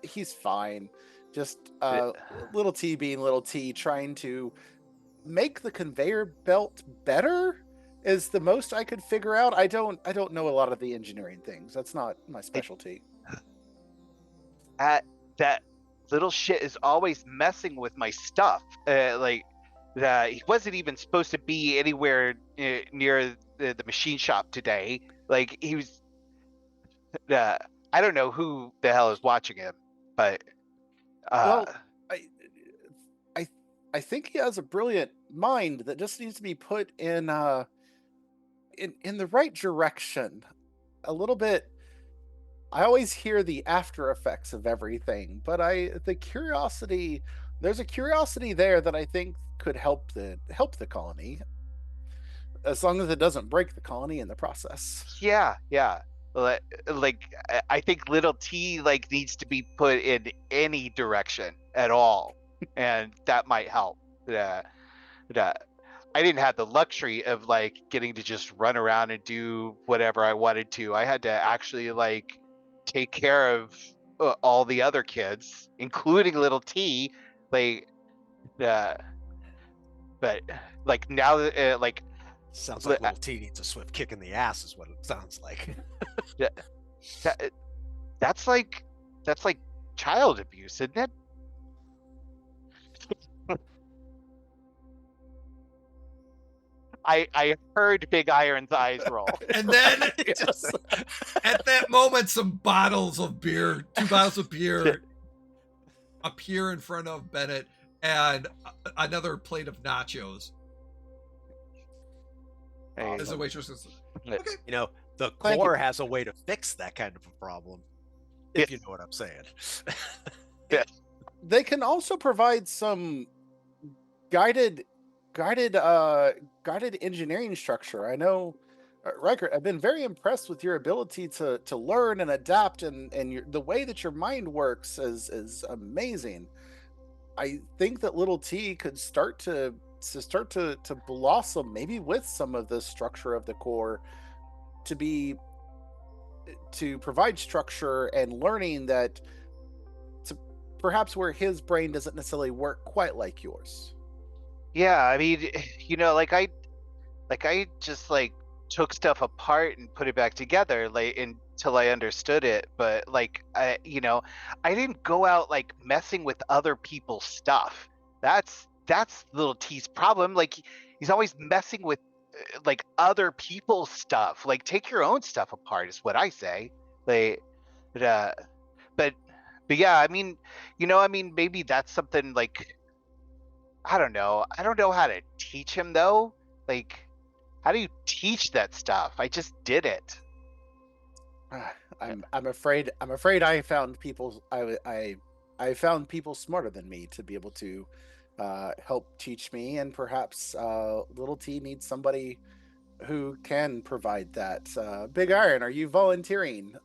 He's fine. Just little T being little T, trying to make the conveyor belt better is the most I could figure out. I don't know a lot of the engineering things. That's not my specialty. That little shit is always messing with my stuff. He wasn't even supposed to be anywhere near the machine shop today. Like he was. I don't know who the hell is watching him, but Well, I think he has a brilliant mind that just needs to be put in the right direction. A little bit. I always hear the after effects of everything, but there's a curiosity there that I think could help the colony, as long as it doesn't break the colony in the process. yeah. Like I think little T like needs to be put in any direction at all, and that might help. I didn't have the luxury of like getting to just run around and do whatever I wanted to. I had to actually like take care of all the other kids, including little T. Like, but like now that like Sounds like little T needs a swift kick in the ass, is what it sounds like. that's like child abuse, isn't it? I heard Big Iron's eyes roll. And then at that moment, some bottles of beer, 2 bottles of beer, appear in front of Bennett, and another plate of nachos. As the waitress is, okay. You know, the Thank core you. has a way to fix that kind of a problem, if you know what I'm saying. They can also provide some guided engineering structure. I know, Riker, I've been very impressed with your ability to learn and adapt, and the way that your mind works is amazing. I think that little T could start to blossom, maybe with some of the structure of the core, to provide structure and learning that to perhaps where his brain doesn't necessarily work quite like yours. Yeah, I mean, you know, like I just like took stuff apart and put it back together like until I understood it. But like I didn't go out like messing with other people's stuff. That's little T's problem. Like he's always messing with like other people's stuff. Like take your own stuff apart is what I say. Like but yeah, I mean, maybe that's something like I don't know how to teach him though. Like how do you teach that stuff? I just did it. I'm afraid I found people I found people smarter than me to be able to help teach me, and perhaps little T needs somebody who can provide that. Big Iron, are you volunteering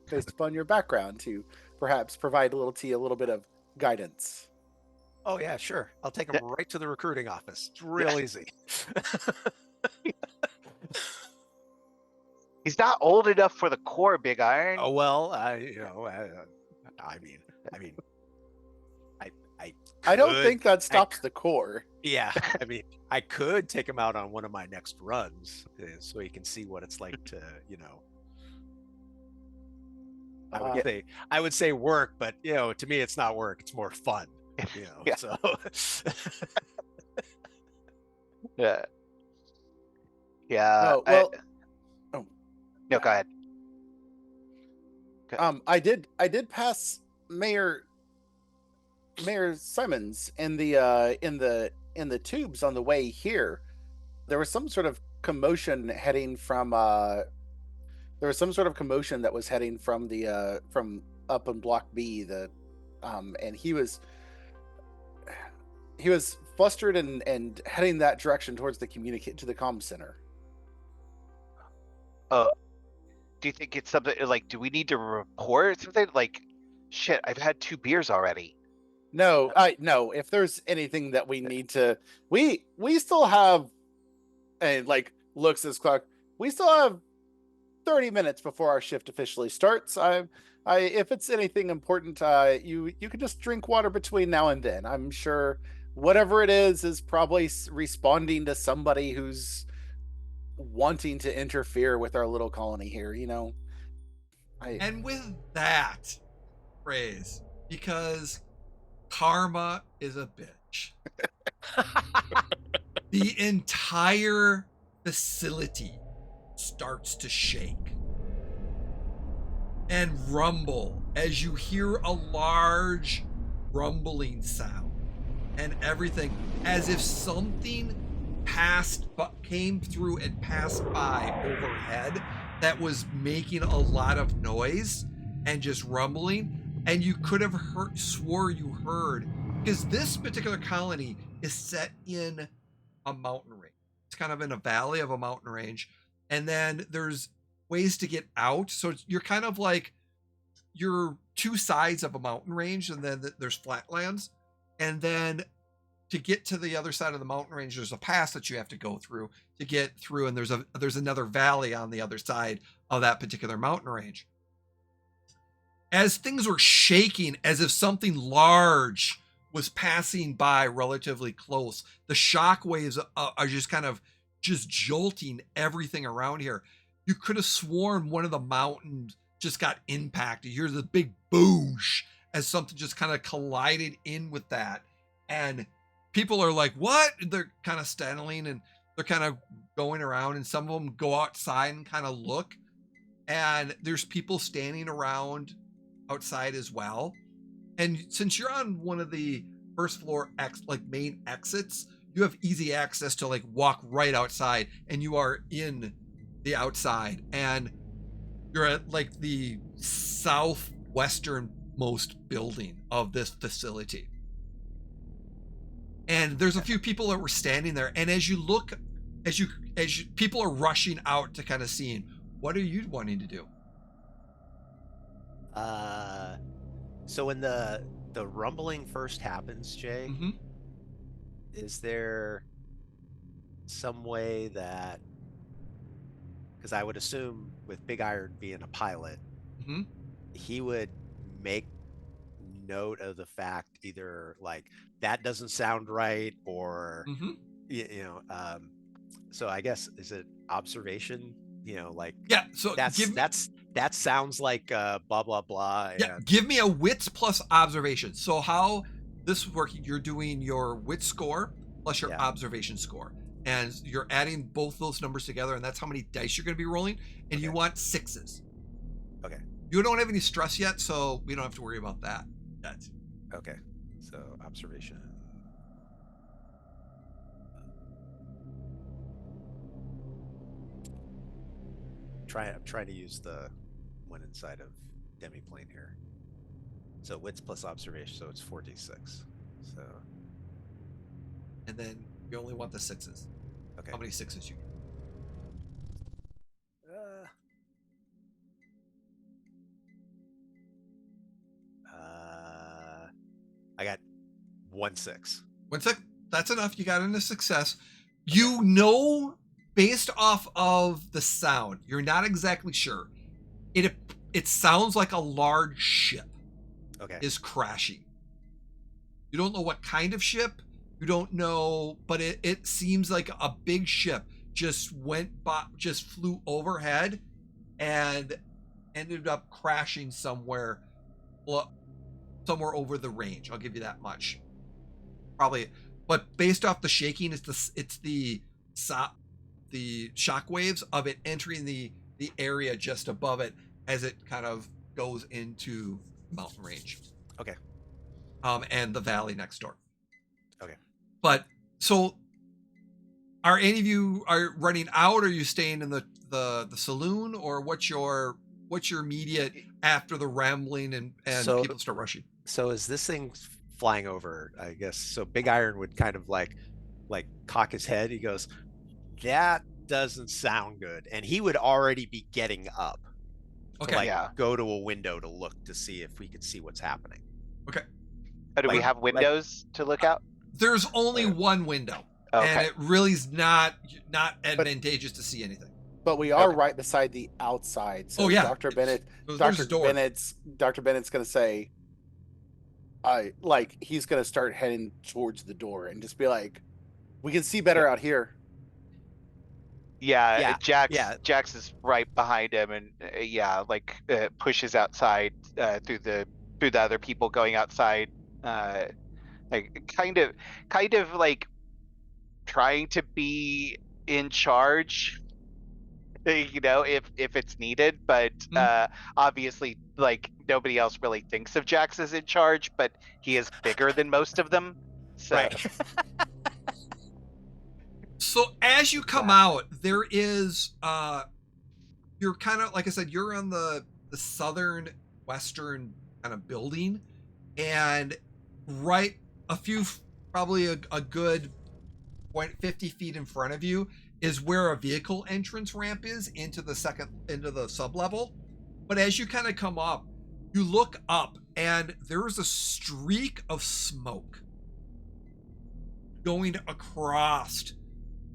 based upon your background to perhaps provide little T a little bit of guidance? Oh yeah, sure. I'll take him right to the recruiting office. It's real easy. He's not old enough for the core, Big Iron. Oh well, I don't could- think that stops the core. Yeah, I mean, I could take him out on one of my next runs, so he can see what it's like to, I would say work, but to me it's not work; it's more fun. Yeah. So Yeah. Yeah. Oh well. Oh No, go ahead. I did pass Mayor Simons in the tubes on the way here. There was some sort of commotion heading from there was some sort of commotion that was heading from the from up in block B, and he was flustered and heading that direction towards the comm center. Do you think it's something like, do we need to report something? Like, shit, I've had 2 beers already. No, no. If there's anything that we need to, we still have, and like looks at his clock. We still have 30 minutes before our shift officially starts. If it's anything important, you can just drink water between now and then. I'm sure whatever it is probably responding to somebody who's wanting to interfere with our little colony here. And with that phrase, because karma is a bitch, the entire facility starts to shake and rumble as you hear a large rumbling sound, and everything as if something came through and passed by overhead that was making a lot of noise and just rumbling, and you could have swore you heard, because this particular colony is set in a mountain range. It's kind of in a valley of a mountain range, and then there's ways to get out, so you're kind of like, you're 2 sides of a mountain range, and then there's flatlands, and then to get to the other side of the mountain range, there's a pass that you have to go through to get through, and there's another valley on the other side of that particular mountain range. As things were shaking as if something large was passing by relatively close, the shock waves are just kind of just jolting everything around here. You could have sworn one of the mountains just got impacted. You hear the big boosh as something just kind of collided in with that, and people are like, what? They're kind of standing and they're kind of going around, and some of them go outside and kind of look, and there's people standing around outside as well. And since you're on one of the first floor main exits, you have easy access to walk right outside, and you are in the outside, and you're at the southwesternmost building of this facility. And there's a few people that were standing there, and as you people are rushing out to kind of seeing, what are you wanting to do? So when the rumbling first happens, Jay, Mm-hmm. is there some way that, because I would assume with Big Iron being a pilot, Mm-hmm. he would make note of the fact, either that doesn't sound right, or Mm-hmm. so I guess, is it observation? Yeah. So that sounds like blah blah blah. Yeah, give me a wits plus observation. So how this is working, you're doing your wit score plus your observation score, and you're adding both those numbers together, and that's how many dice you're going to be rolling, and you want 6s. Okay. You don't have any stress yet, so we don't have to worry about that yet. Okay. So observation. I'm trying to use the one inside of demiplane here. So wits plus observation, so it's 4d6. So. And then you only want the 6s. Okay. How many 6s you get? I got 1 6. 1 6. That's enough. You got in a success. You know, based off of the sound, you're not exactly sure. It sounds like a large ship is crashing. You don't know what kind of ship. You don't know, but it seems like a big ship just flew overhead and ended up crashing somewhere over the range. I'll give you that much. Probably, but based off the shaking, it's the the shock waves of it entering the area just above it as it kind of goes into mountain range. Okay. And the valley next door. Okay. But so, are any of you are running out? Or are you staying in the saloon, or what's your immediate after the rambling and So- people start rushing? So as this thing's flying over, I guess, so Big Iron would kind of like cock his head. He goes, that doesn't sound good. And he would already be getting up to Okay. like Yeah. go to a window to look to see if we could see what's happening. Okay. Do we Like- have windows to look out? There's only Or- one window, and Okay. it really is not advantageous to see anything. But we are Okay. right beside the outside. So Oh, yeah. Dr. Bennett, There's a door. Dr. Bennett's gonna say, he's gonna start heading towards the door and just be like, we can see better out here. Yeah, Yeah, Jax is right behind him, and pushes outside through the other people going outside, like kind of like trying to be in charge, if it's needed, but obviously like nobody else really thinks of Jax as in charge, but he is bigger than most of them, so Right. So as you come out, there is you're kind of, like I said, you're on the southern western kind of building, and right probably a good 50 feet in front of you is where a vehicle entrance ramp is into the sub level. But as you kind of come up, you look up and there is a streak of smoke going across,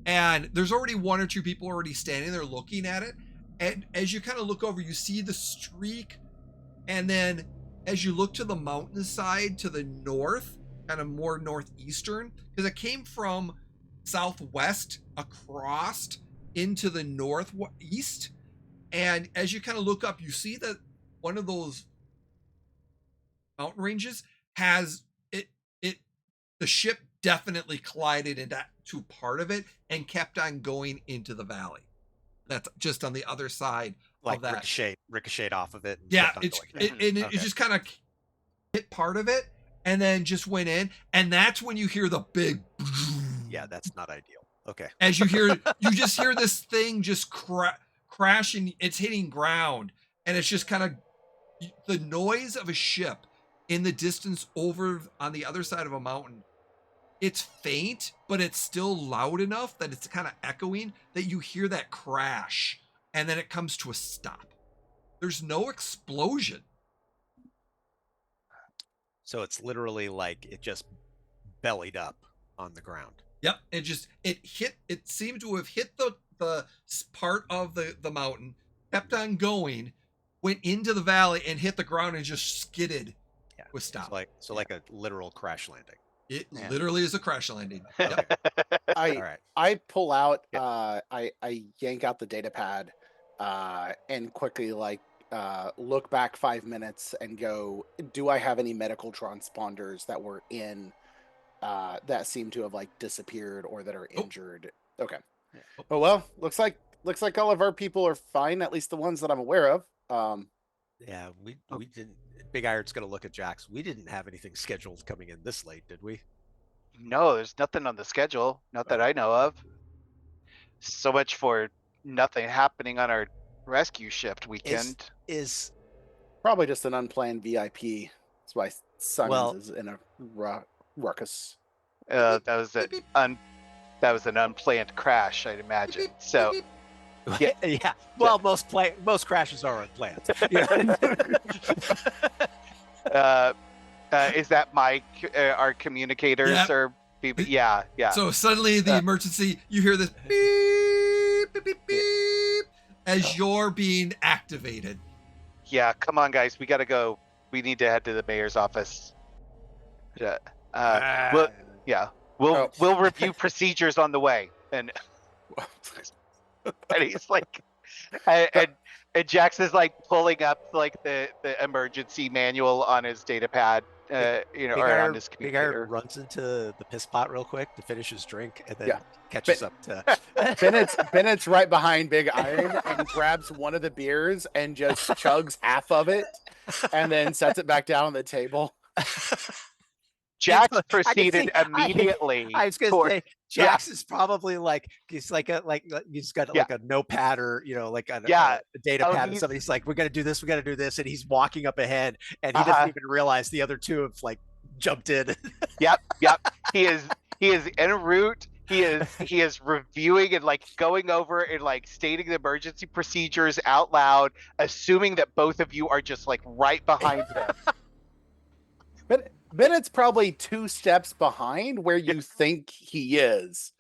and there's already one or two people already standing there looking at it. And as you kind of look over, you see the streak, and then as you look to the mountainside to the north, kind of more northeastern, because it came from southwest across into the northeast, and as you kind of look up, you see that one of those mountain ranges has the ship definitely collided into part of it and kept on going into the valley. That's just on the other side Like of that. ricocheted off of it. And Yeah, kept on going. it Okay. just kind of hit part of it and then just went in, and that's when you hear the big Yeah, that's not ideal. Okay. as you just hear this thing just crashing. It's hitting ground, and it's just kind of the noise of a ship in the distance over on the other side of a mountain. It's faint, but it's still loud enough that it's kind of echoing, that you hear that crash, and then it comes to a stop. There's no explosion. So it's literally like it just bellied up on the ground. Yep, it seemed to have hit the part of the mountain, kept on going, went into the valley and hit the ground and just skidded. Yeah. With stop. Like a literal crash landing. It Yeah. literally is a crash landing. Yep. All right. I pull out, Yeah. I yank out the data pad, and quickly look back 5 minutes and go, do I have any medical transponders that were in, that seem to have disappeared or that are injured? Okay. Yeah. Oh, well, looks like all of our people are fine, at least the ones that I'm aware of. Yeah, we didn't. Big Iron's gonna look at Jax. We didn't have anything scheduled coming in this late, did we? no, there's nothing on the schedule, not that I know of. So much for nothing happening on our rescue shift weekend. Is Probably just an unplanned VIP. That's why Simons Well- is in a ruckus. That was an unplanned crash, I'd imagine. So yeah. Well, most crashes are unplanned. Yeah. is that our communicators Yep. or people? Yeah. So suddenly the emergency, you hear this beep, beep, beep, beep, as you're being activated. Yeah, come on, guys, we gotta go. We need to head to the mayor's office. Yeah. We'll review procedures on the way, and he's like, and Jax is like pulling up the emergency manual on his data pad, around his Big Iron communicator. runs into the piss pot real quick to finish his drink, and then Yeah. catches up to Bennett's right behind Big Iron and grabs one of the beers and just chugs half of it and then sets it back down on the table. Jax I can proceeded see- immediately. I was gonna toward- say Jax is probably like he's like he's got Yeah. like a notepad or like a data Oh, pad, and he's- somebody's like, we got to do this, and he's walking up ahead, and he doesn't Uh-huh. even realize the other two have like jumped in. Yep. He is en route. He is reviewing and like going over and like stating the emergency procedures out loud, assuming that both of you are just like right behind him. But Bennett's probably 2 steps behind where you think he is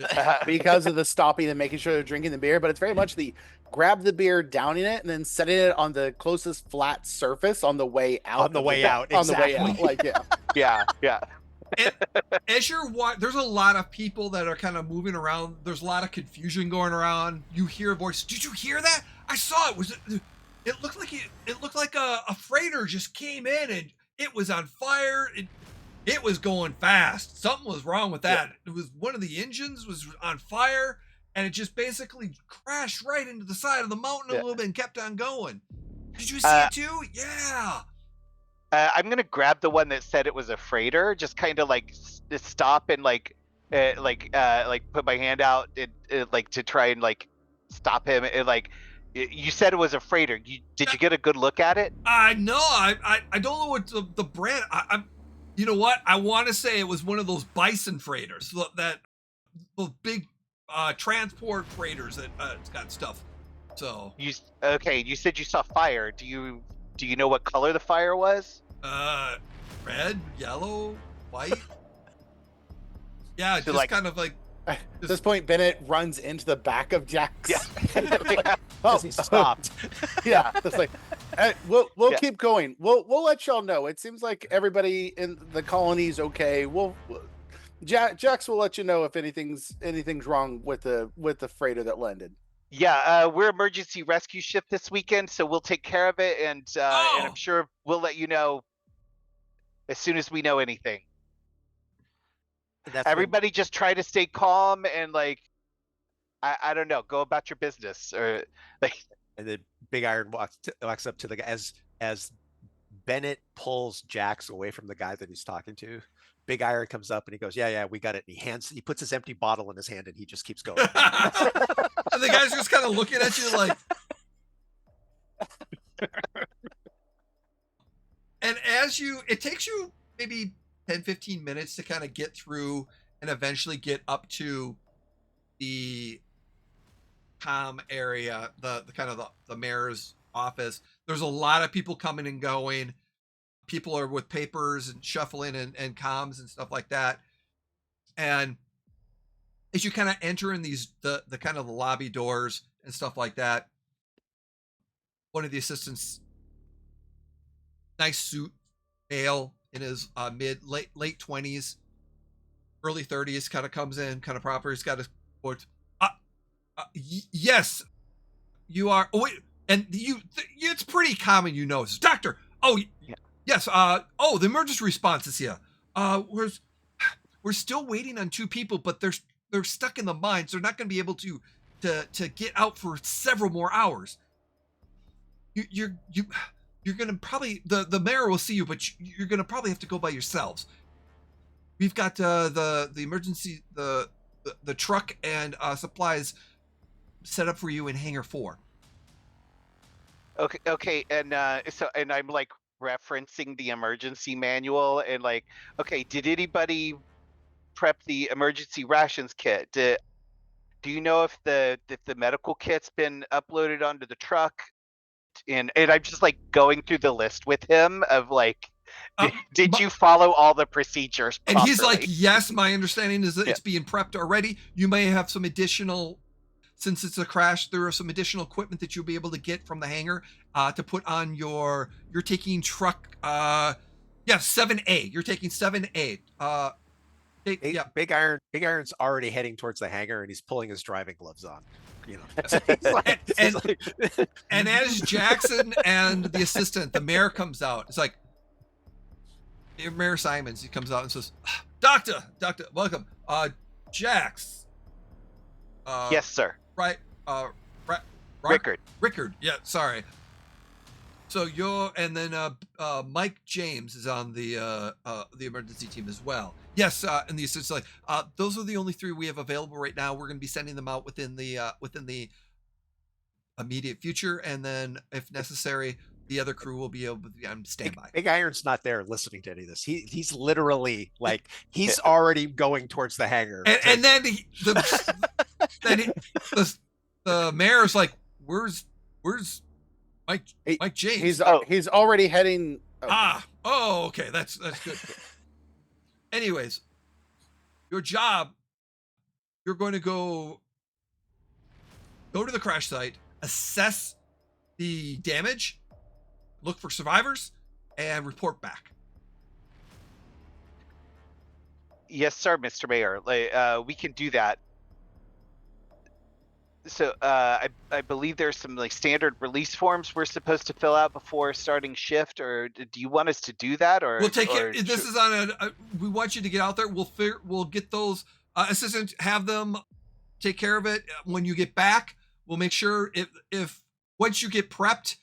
because of the stopping and making sure they're drinking the beer. But it's very much the grab the beer, downing it, and then setting it on the closest flat surface on the way out. On the way out, On the way exactly. out. Like, yeah. Yeah. As you're there's a lot of people that are kind of moving around. There's a lot of confusion going around. You hear a voice. Did you hear that? I saw it. It looked like it looked like a freighter just came in and it was on fire. It was going fast. Something was wrong with that. It was one of the engines was on fire, and it just basically crashed right into the side of the mountain a little bit and kept on going. Did you see it too? Yeah. I'm gonna grab the one that said it was a freighter. Just kind of like stop and like put my hand out and like to try and like stop him. And like you said it was a freighter. Did you get a good look at it? No, I don't know what the brand. I'm. You know what? I want to say it was one of those bison freighters, those big transport freighters that it's got stuff. So You said you saw fire. Do you know what color the fire was? red, yellow, white. Yeah, So, just like- kind of like. At this point, Bennett runs into the back of Jax. Yeah. Oh, He stopped. yeah. It's like, we'll Yeah. keep going. We'll let y'all know. It seems like everybody in the colony's okay. Jax will let you know if anything's wrong with the freighter that landed. Yeah, we're emergency rescue ship this weekend, so we'll take care of it, and I'm sure we'll let you know as soon as we know anything. That's when- Everybody just try to stay calm and like I don't know, go about your business or like and then Big Iron walks up to the guy as Bennett pulls Jax away from the guy that he's talking to. Big Iron comes up and he goes, yeah, we got it. And he puts his empty bottle in his hand and he just keeps going. And the guy's just kind of looking at you like. And it takes you maybe 10, 15 minutes to kind of get through and eventually get up to the comm area, the kind of the mayor's office. There's a lot of people coming and going. People are with papers and shuffling and comms and stuff like that. And as you kind of enter in the kind of the lobby doors and stuff like that, one of the assistants, nice suit, male in his late 20s, early 30s, kind of comes in, kind of proper. He's got his quote. Yes, you are. Oh wait, and it's pretty common, It's doctor. Oh yeah. Yes. Oh, the emergency response is here. We're still waiting on 2 people, but they're stuck in the mines. They're not going to be able to get out for several more hours. You're gonna probably the mayor will see you, but you're gonna probably have to go by yourselves. We've got the emergency the truck and supplies set up for you in hangar 4. Okay, and I'm like referencing the emergency manual and like, okay, did anybody prep the emergency rations kit? Do you know if the medical kit's been uploaded onto the truck? And I'm just like going through the list with him of like, did you follow all the procedures properly? And he's like, yes, my understanding is that it's being prepped already. You may have some additional, since it's a crash, there are some additional equipment that you'll be able to get from the hangar to put on you're taking truck 7A. You're taking 7A. Big Iron's already heading towards the hangar and he's pulling his driving gloves on. He's like, and as Jackson and the assistant, the mayor comes out, it's like, Mayor Simons, he comes out and says, Doctor, welcome. Jax. Yes, sir. Right. Rickard. Yeah, sorry. So and then Mike James is on the emergency team as well. Yes, and the assistant's like, those are the only 3 we have available right now. We're going to be sending them out within the immediate future, and then if necessary, the other crew will be able to be on standby. Big Iron's not there listening to any of this. He's literally like he's already going towards the hangar. And then the mayor's like, where's Mike James? He's already heading. Okay, that's good. Anyways, your job, you're going to go to the crash site, assess the damage, look for survivors, and report back. Yes, sir, Mr. Mayor. We can do that. So I believe there's some like standard release forms we're supposed to fill out before starting shift, or do you want us to do that? Or we'll take care. This is on we want you to get out there. We'll get those assistants, have them take care of it when you get back. We'll make sure if once you get prepped,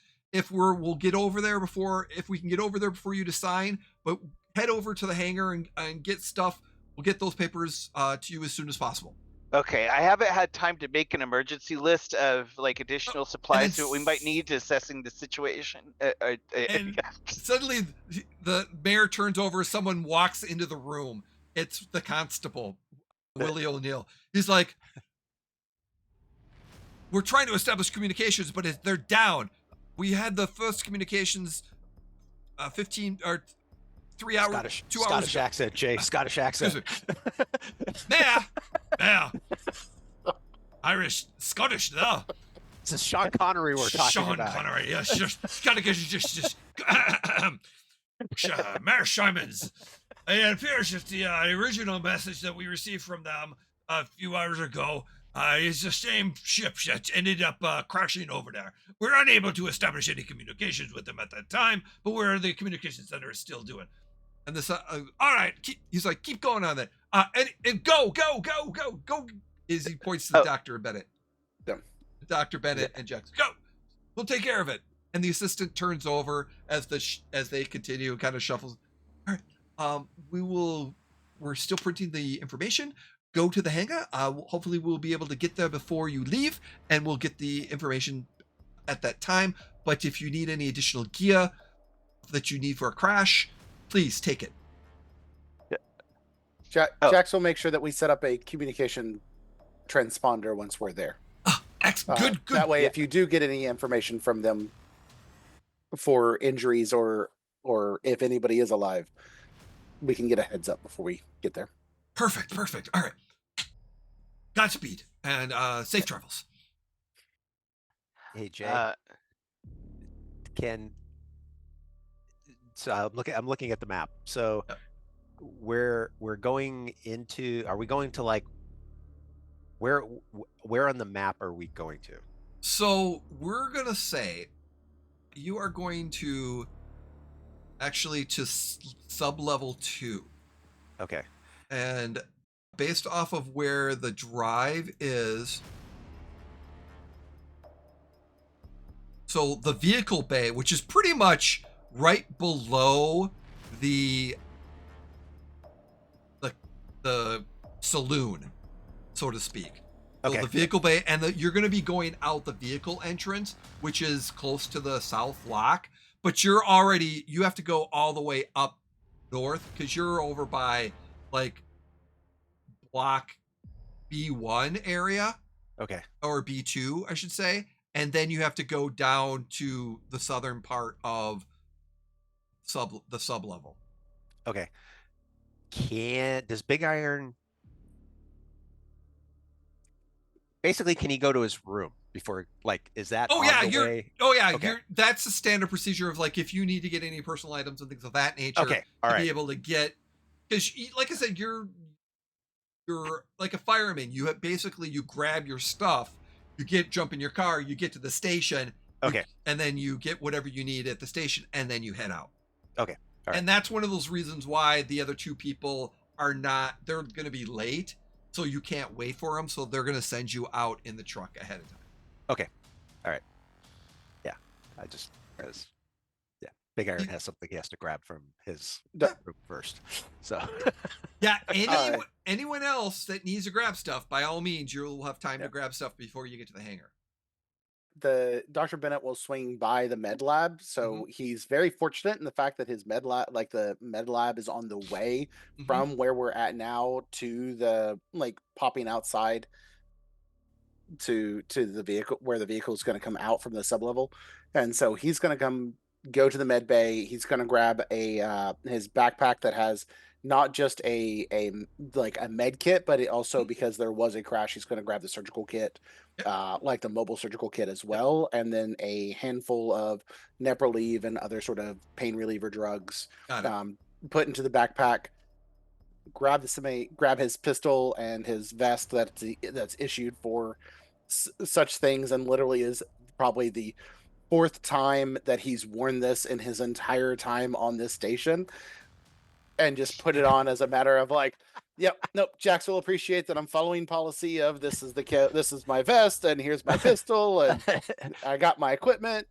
we'll get over there if we can get over there before you to sign. But head over to the hangar and get stuff. We'll get those papers to you as soon as possible. Okay, I haven't had time to make an emergency list of like additional supplies that we might need to assessing the situation. And suddenly the mayor turns over, someone walks into the room. It's the constable, Willie O'Neill. He's like, we're trying to establish communications, but they're down. We had the first communications 15 or 3 hours, 2 hours. Scottish accent, Jay. Scottish accent. Yeah. Irish, Scottish, though. This is Sean Connery we're talking about. Sean Connery, yes. just Mayor Simons. It appears that the original message that we received from them a few hours ago is the same ship that ended up crashing over there. We're unable to establish any communications with them at that time, but the communication center is still doing. And this, all right, he's like, keep going on that. And go. As he points to Dr. Bennett. Yeah. Dr. Bennett and Jax, go. We'll take care of it. And the assistant turns over as they continue and kind of shuffles. All right, we're still printing the information. Go to the hangar. Hopefully we'll be able to get there before you leave, and we'll get the information at that time. But if you need any additional gear that you need for a crash, please take it. Jax will make sure that we set up a communication transponder once we're there. Good. That way, if you do get any information from them for injuries or if anybody is alive, we can get a heads up before we get there. Perfect. All right. Godspeed and safe travels. Hey, Jay. So I'm looking at the map. So we're going into. Are we going to like? Where on the map are we going to? So we're gonna say you are going to actually to sub-level 2. Okay. And based off of where the drive is, so the vehicle bay, which is pretty much right below the saloon, so to speak. So Okay. the vehicle bay, and you're going to be going out the vehicle entrance, which is close to the south lock, but you have to go all the way up north because you're over by like block B1 area. Okay. Or B2, I should say. And then you have to go down to the southern part of the sub level. Okay. Does Big Iron basically, can he go to his room before, like, is that way? Okay. That's the standard procedure of like if you need to get any personal items and things of that nature. Okay. All right. Be able to get, because like I said, you're like a fireman. You grab your stuff, jump in your car, you get to the station. Okay. And then you get whatever you need at the station, and then you head out. Okay. right. And that's one of those reasons why the other two people are not, they're going to be late. So you can't wait for them. So they're going to send you out in the truck ahead of time. Okay. All right. Yeah. I just, as, yeah, Big Iron has something he has to grab from his The- room first. So, Yeah. Alright. Anyone else that needs to grab stuff, by all means, you'll have time to Yep. grab stuff before you get to the hangar. The Dr. Bennett will swing by the med lab, so he's very fortunate in the fact that his med lab, like the med lab, is on the way Mhm. from where we're at now to the like popping outside to the vehicle where the vehicle is going to come out from the sublevel, and so he's going to go to the med bay. He's going to grab a his backpack that has not just like a med kit, but it also, because there was a crash, he's going to grab the surgical kit, like the mobile surgical kit as well, and then a handful of Neproleve and other sort of pain reliever drugs Got it. put into the backpack. Grab grab his pistol and his vest that's issued for such things, and literally is probably the fourth time that he's worn this in his entire time on this station, and just put it on as a matter of like, yep, nope, Jax will appreciate that I'm following policy of this is this is my vest, and here's my pistol, and I got my equipment.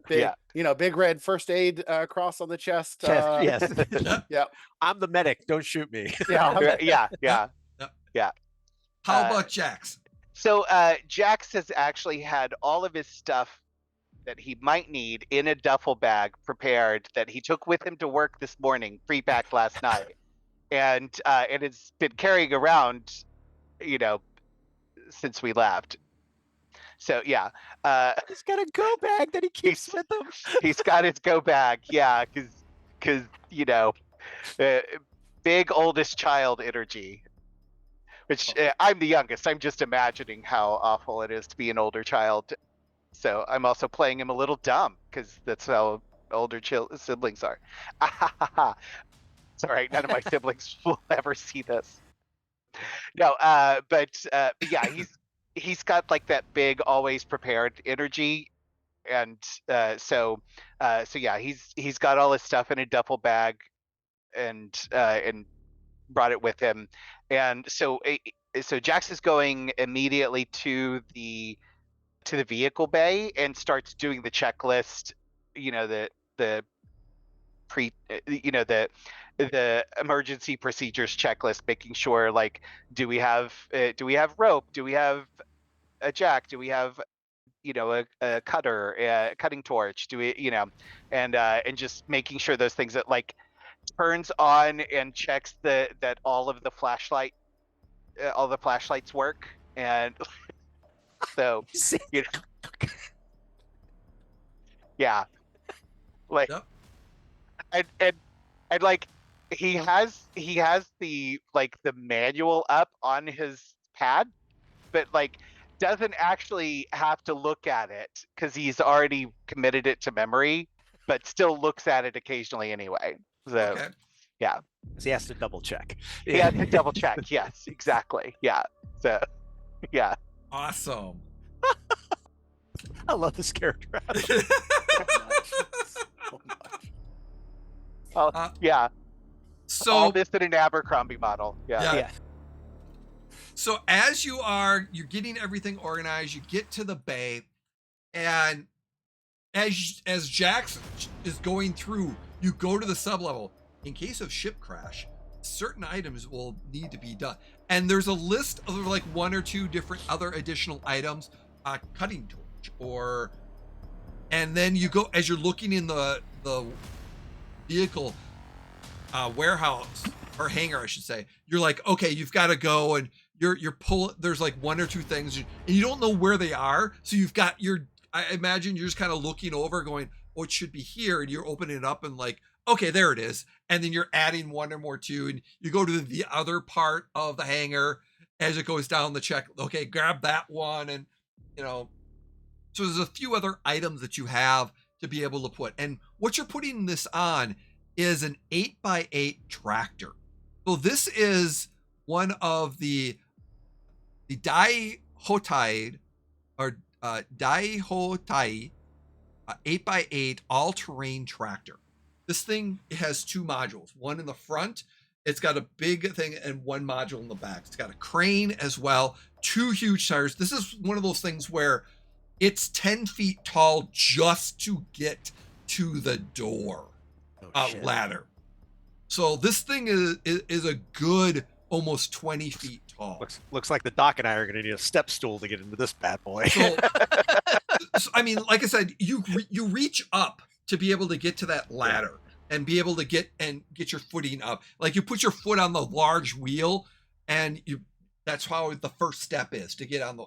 Big, Yeah. big red first aid cross on the chest. yes. Yeah, I'm the medic. Don't shoot me. yeah. Yeah. How Uh, about Jax? So Jax has actually had all of his stuff that he might need in a duffel bag prepared that he took with him to work this morning, pre-packed last night, and it's been carrying around, since we left. So yeah, He's got a go bag that he keeps with him. he's got his go bag, yeah, because big oldest child energy. Which I'm the youngest. I'm just imagining how awful it is to be an older child. So I'm also playing him a little dumb because that's how older siblings are. It's all right. None of my siblings will ever see this. No, but yeah, he's got like that big, always prepared energy, and so yeah, he's got all his stuff in a duffel bag, and brought it with him, and so Jax is going immediately to the vehicle bay and starts doing the checklist, the pre the emergency procedures checklist, making sure, like, do we have rope, do we have a jack, do we have a cutter, a cutting torch, do we, and just making sure those things that, like, turns on and checks that all the flashlights work, and so yeah, like, Yep. and like he has the, like, the manual up on his pad, but like doesn't actually have to look at it because he's already committed it to memory, but still looks at it occasionally anyway. So Okay. yeah, He has to double check. he has to double check. Yes, exactly. Yeah. So yeah. Awesome. I love this character. So much. Yeah. All So this in an Abercrombie model. Yeah. Yeah. So as you're getting everything organized, you get to the bay, and as Jax is going through, you go to the sublevel. In case of ship crash, certain items will need to be done, and there's a list of like one or two different other additional items, cutting torch, and then you go, as you're looking in the vehicle warehouse, or hangar, I should say, you're like, okay, you've got to go, and you're pulling, there's like one or two things, and you don't know where they are, so I imagine you're just kind of looking over going, oh, it should be here, and you're opening it up and like, okay, there it is, and then you're adding one or more to, and you go to the other part of the hangar as it goes down the check, okay, grab that one, and so there's a few other items that you have to be able to put, and what you're putting this on is an 8x8 tractor. So this is one of the Daihotai, or Daihotai 8x8 all-terrain tractor. This thing has 2 modules. One in the front, it's got a big thing, and 1 module in the back. It's got a crane as well, 2 huge tires. This is one of those things where it's 10 feet tall just to get to the door ladder. So this thing is a good almost 20 feet tall. Looks like the Doc and I are going to need a step stool to get into this bad boy. So, I mean, like I said, you reach up to be able to get to that ladder and be able to get your footing up. Like you put your foot on the large wheel, and that's how the first step is to get on to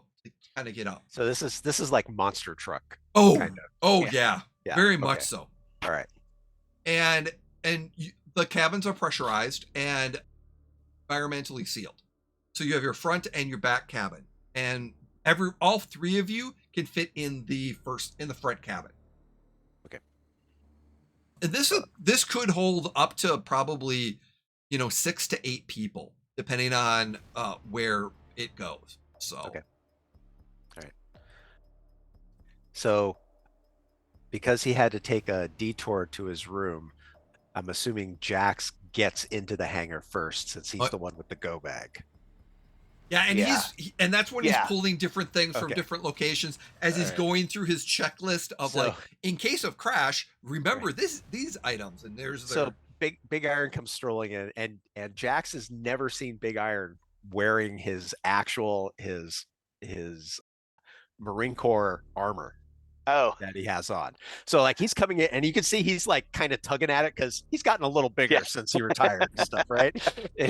kind of get up. So this is like monster truck. Oh, kind of. Oh yeah, very much okay. so. All right. And the cabins are pressurized and environmentally sealed. So you have your front and your back cabin, and all 3 of you can fit in the front cabin. Okay. And this could hold up to probably 6 to 8 people, depending on where it goes. So. Okay. All right. So, because he had to take a detour to his room, I'm assuming Jax gets into the hangar first, since he's the one with the go bag. Yeah, and and that's when he's pulling different things from Okay. different locations as he's going through his checklist of like, in case of crash, remember these items, and there's so Big Iron comes strolling in, and Jax has never seen Big Iron wearing his Marine Corps armor. That he has on. So like he's coming in, and you can see he's like kind of tugging at it because he's gotten a little bigger since he retired and stuff, right? And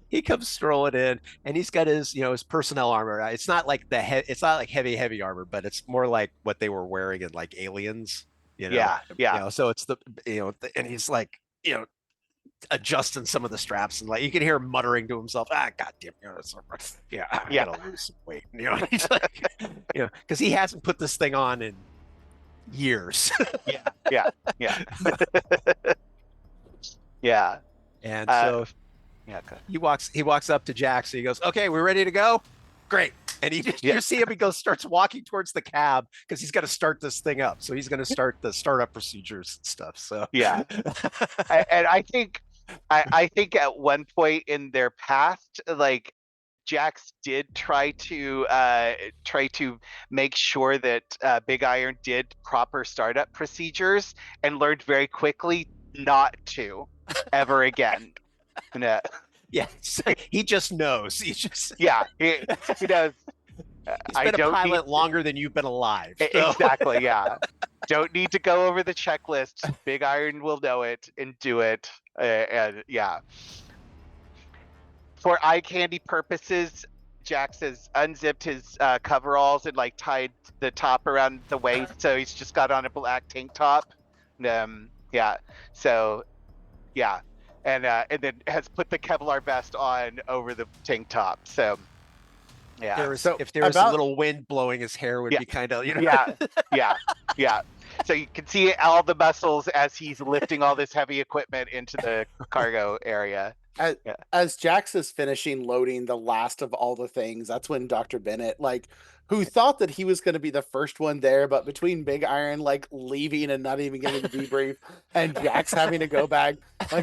he comes strolling in, and he's got his his personnel armor. It's not like heavy armor, but it's more like what they were wearing in like Aliens. So it's and he's like adjusting some of the straps, and like you can hear him muttering to himself, goddamn, I gotta lose some weight. He's like, because he hasn't put this thing on in years. Yeah. And so he walks up to Jax, and he goes, "Okay, we're ready to go." Great. And you see him, starts walking towards the cab because he's got to start this thing up. So he's going to start the startup procedures and stuff. So and I think at one point in their past, like Jax did try to make sure that Big Iron did proper startup procedures, and learned very quickly not to ever again. Yeah, he just knows. He knows. He's been a pilot longer than you've been alive. So. Exactly, yeah. Don't need to go over the checklist. Big Iron will know it and do it. And for eye candy purposes, Jax has unzipped his coveralls and like tied the top around the waist, so he's just got on a black tank top. And then has put the Kevlar vest on over the tank top. So if there was a little wind blowing, his hair would be kind of yeah. So you can see all the muscles as he's lifting all this heavy equipment into the cargo area. As Jax is finishing loading the last of all the things, that's when Dr. Bennett, who thought that he was going to be the first one there, but between Big Iron leaving and not even getting the debrief, and Jax having to go back,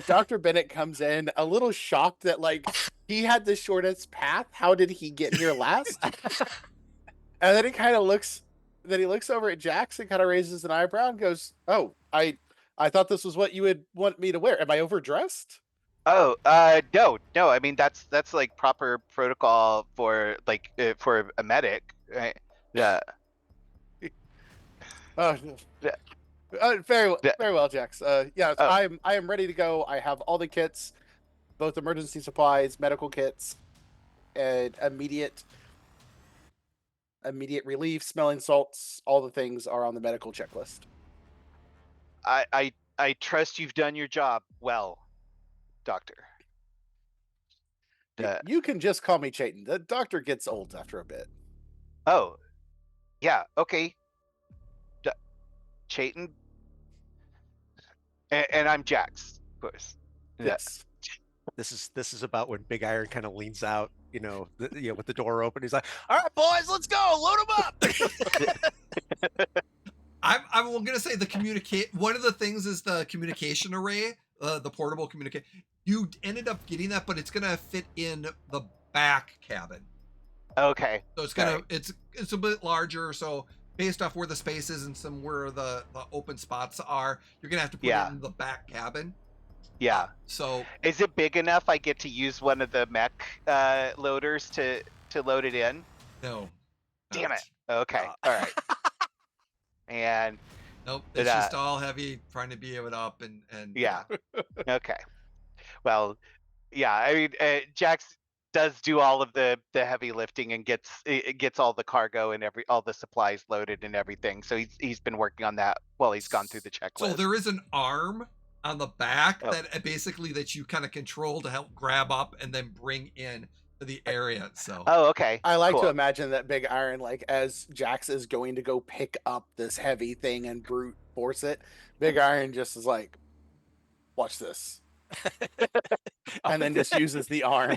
Dr. Bennett comes in a little shocked that he had the shortest path. How did he get here last? And then he looks over at Jax and kind of raises an eyebrow and goes, "Oh, I thought this was what you would want me to wear. Am I overdressed?" No. I mean, that's like proper protocol for for a medic, right? Yeah. Very well, Jax. I am ready to go. I have all the kits, both emergency supplies, medical kits, and immediate relief, smelling salts. All the things are on the medical checklist. I trust you've done your job well, Doctor. You can just call me Chayton. The doctor gets old after a bit. Oh, yeah. Okay. Chayton. And I'm Jax, of course. Yes. This is about when Big Iron kind of leans out, with the door open. He's like, "All right, boys, let's go. Load them up." I'm going to say one of the things is the communication array, the portable communicate. You ended up getting that, but it's going to fit in the back cabin. Okay. So it's a bit larger. So based off where the space is and some where the open spots are, you're going to have to put it in the back cabin. Yeah. So is it big enough I get to use one of the mech loaders to load it in? No. Damn it. Okay. All right. And nope, it's just all heavy, trying to be it up and yeah. Okay. Well, yeah. I mean, Jax does do all of the heavy lifting and gets all the cargo and all the supplies loaded and everything. So he's been working on that while he's gone through the checklist. So there is an arm on the back that basically that you kind of control to help grab up and then bring in to the area. So okay. I like to imagine that Big Iron, like as Jax is going to go pick up this heavy thing and brute force it, Big Iron just is like, watch this. And then just uses the arm.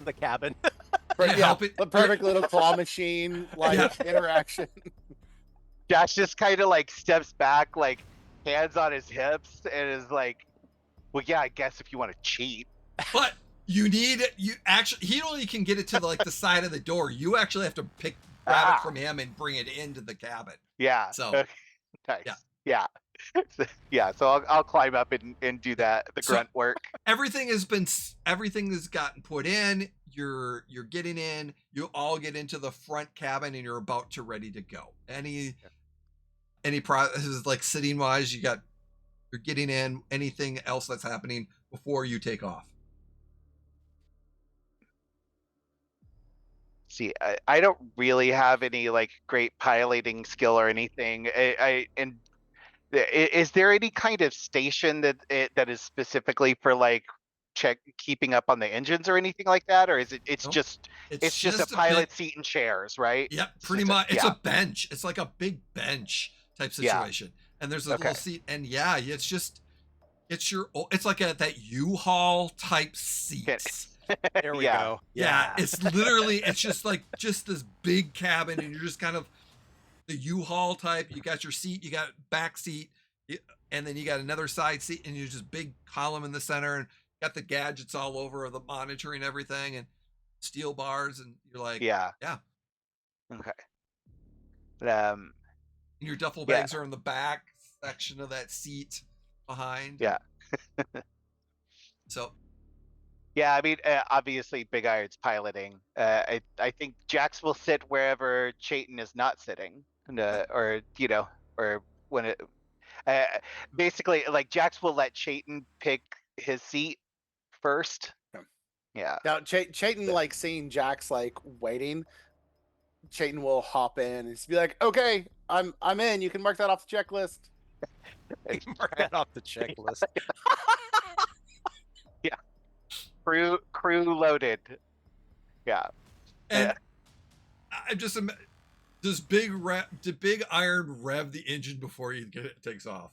The cabin. The perfect little claw machine interaction. Josh just kind of like steps back, like hands on his hips, and is like, well, yeah, I guess if you want to cheat. But you actually, he only can get it to the side of the door. You actually have to grab it from him and bring it into the cabin. Yeah. So nice. Yeah. Yeah. So I'll climb up and do that, the grunt work. Everything has gotten put in. You're getting in. You all get into the front cabin and you're about to ready to go. Any processes like sitting wise, you're getting in. Anything else that's happening before you take off? See, I don't really have any like great piloting skill or anything. Is there any kind of station that is specifically for like keeping up on the engines or anything like that, or is it it's just a pilot seat and chairs, right? Yep, pretty much. It's a bench. It's like a big bench type situation, and there's a little seat, and it's like that U-Haul type seats. There we go. Yeah, it's literally it's just this big cabin, and you're just kind of the U-Haul type. You got your seat, you got back seat, and then you got another side seat, and you just big column in the center, and got the gadgets all over, the monitoring everything, and steel bars, and you're like, yeah. Okay. And your duffel bags are in the back section of that seat behind. Yeah. So. Yeah, I mean, obviously, Big Iron's piloting. I think Jax will sit wherever Chayton is not sitting, or when it. Basically, like Jax will let Chayton pick his seat first. Yeah. Now, Chayton, like seeing Jax like waiting, Chayton will hop in and just be like, "Okay, I'm in. You can mark that off the checklist." Mark that off the checklist. Yeah. Crew loaded. Yeah. And I just does Big Iron rev the engine before he takes off?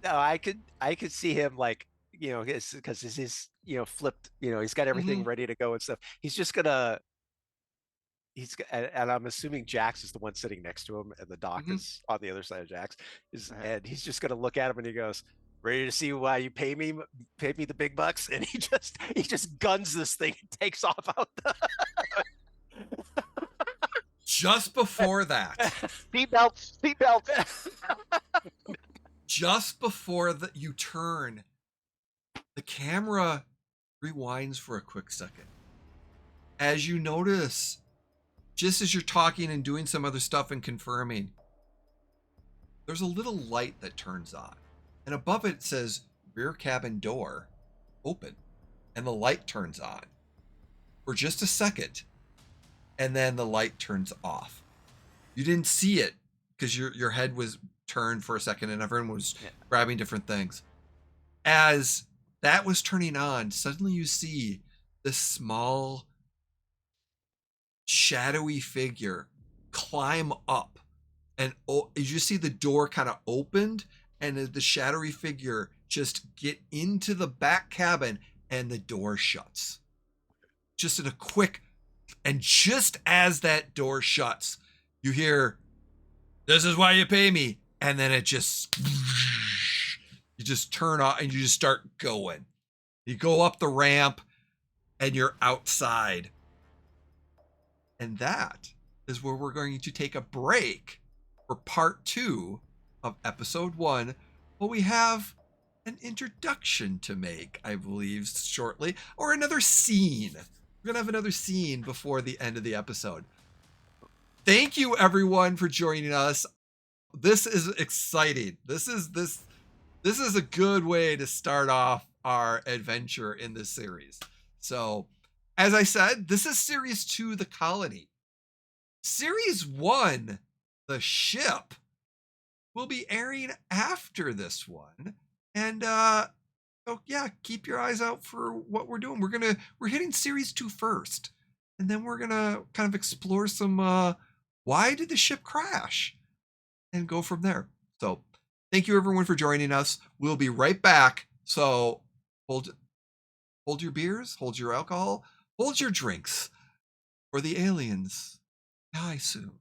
No, I could see him like, because his flipped, he's got everything ready to go and stuff. He's just gonna, and I'm assuming Jax is the one sitting next to him, and the dock is on the other side of Jax. And he's just gonna look at him and he goes, "Ready to see why you pay me the big bucks?" And he just guns this thing and takes off out the. Just before that, seatbelts. Just before you turn, the camera rewinds for a quick second. As you notice, just as you're talking and doing some other stuff and confirming, there's a little light that turns on. And above it says rear cabin door open. And the light turns on for just a second. And then the light turns off. You didn't see it because your head was turned for a second and everyone was grabbing different things. As that was turning on, suddenly you see this small shadowy figure climb up. And you see the door kind of opened, and the shadowy figure just get into the back cabin, and the door shuts. Just in a quick, and just as that door shuts, you hear This is why you pay me. And then it just, you just turn off and you just start going. You go up the ramp and you're outside. And that is where we're going to take a break for part 2 of episode 1. Well, we have an introduction to make, I believe, shortly, or another scene. We're going to have another scene before the end of the episode. Thank you, everyone, for joining us. This is exciting. This is a good way to start off our adventure in this series. So, as I said, this is series 2, The Colony. Series 1, The Ship, will be airing after this one. And so yeah, keep your eyes out for what we're doing. We're hitting series 2 first. And then we're gonna kind of explore some why did the ship crash? And go from there. So thank you everyone for joining us. We'll be right back. So hold your beers, hold your alcohol, hold your drinks, or the aliens die soon.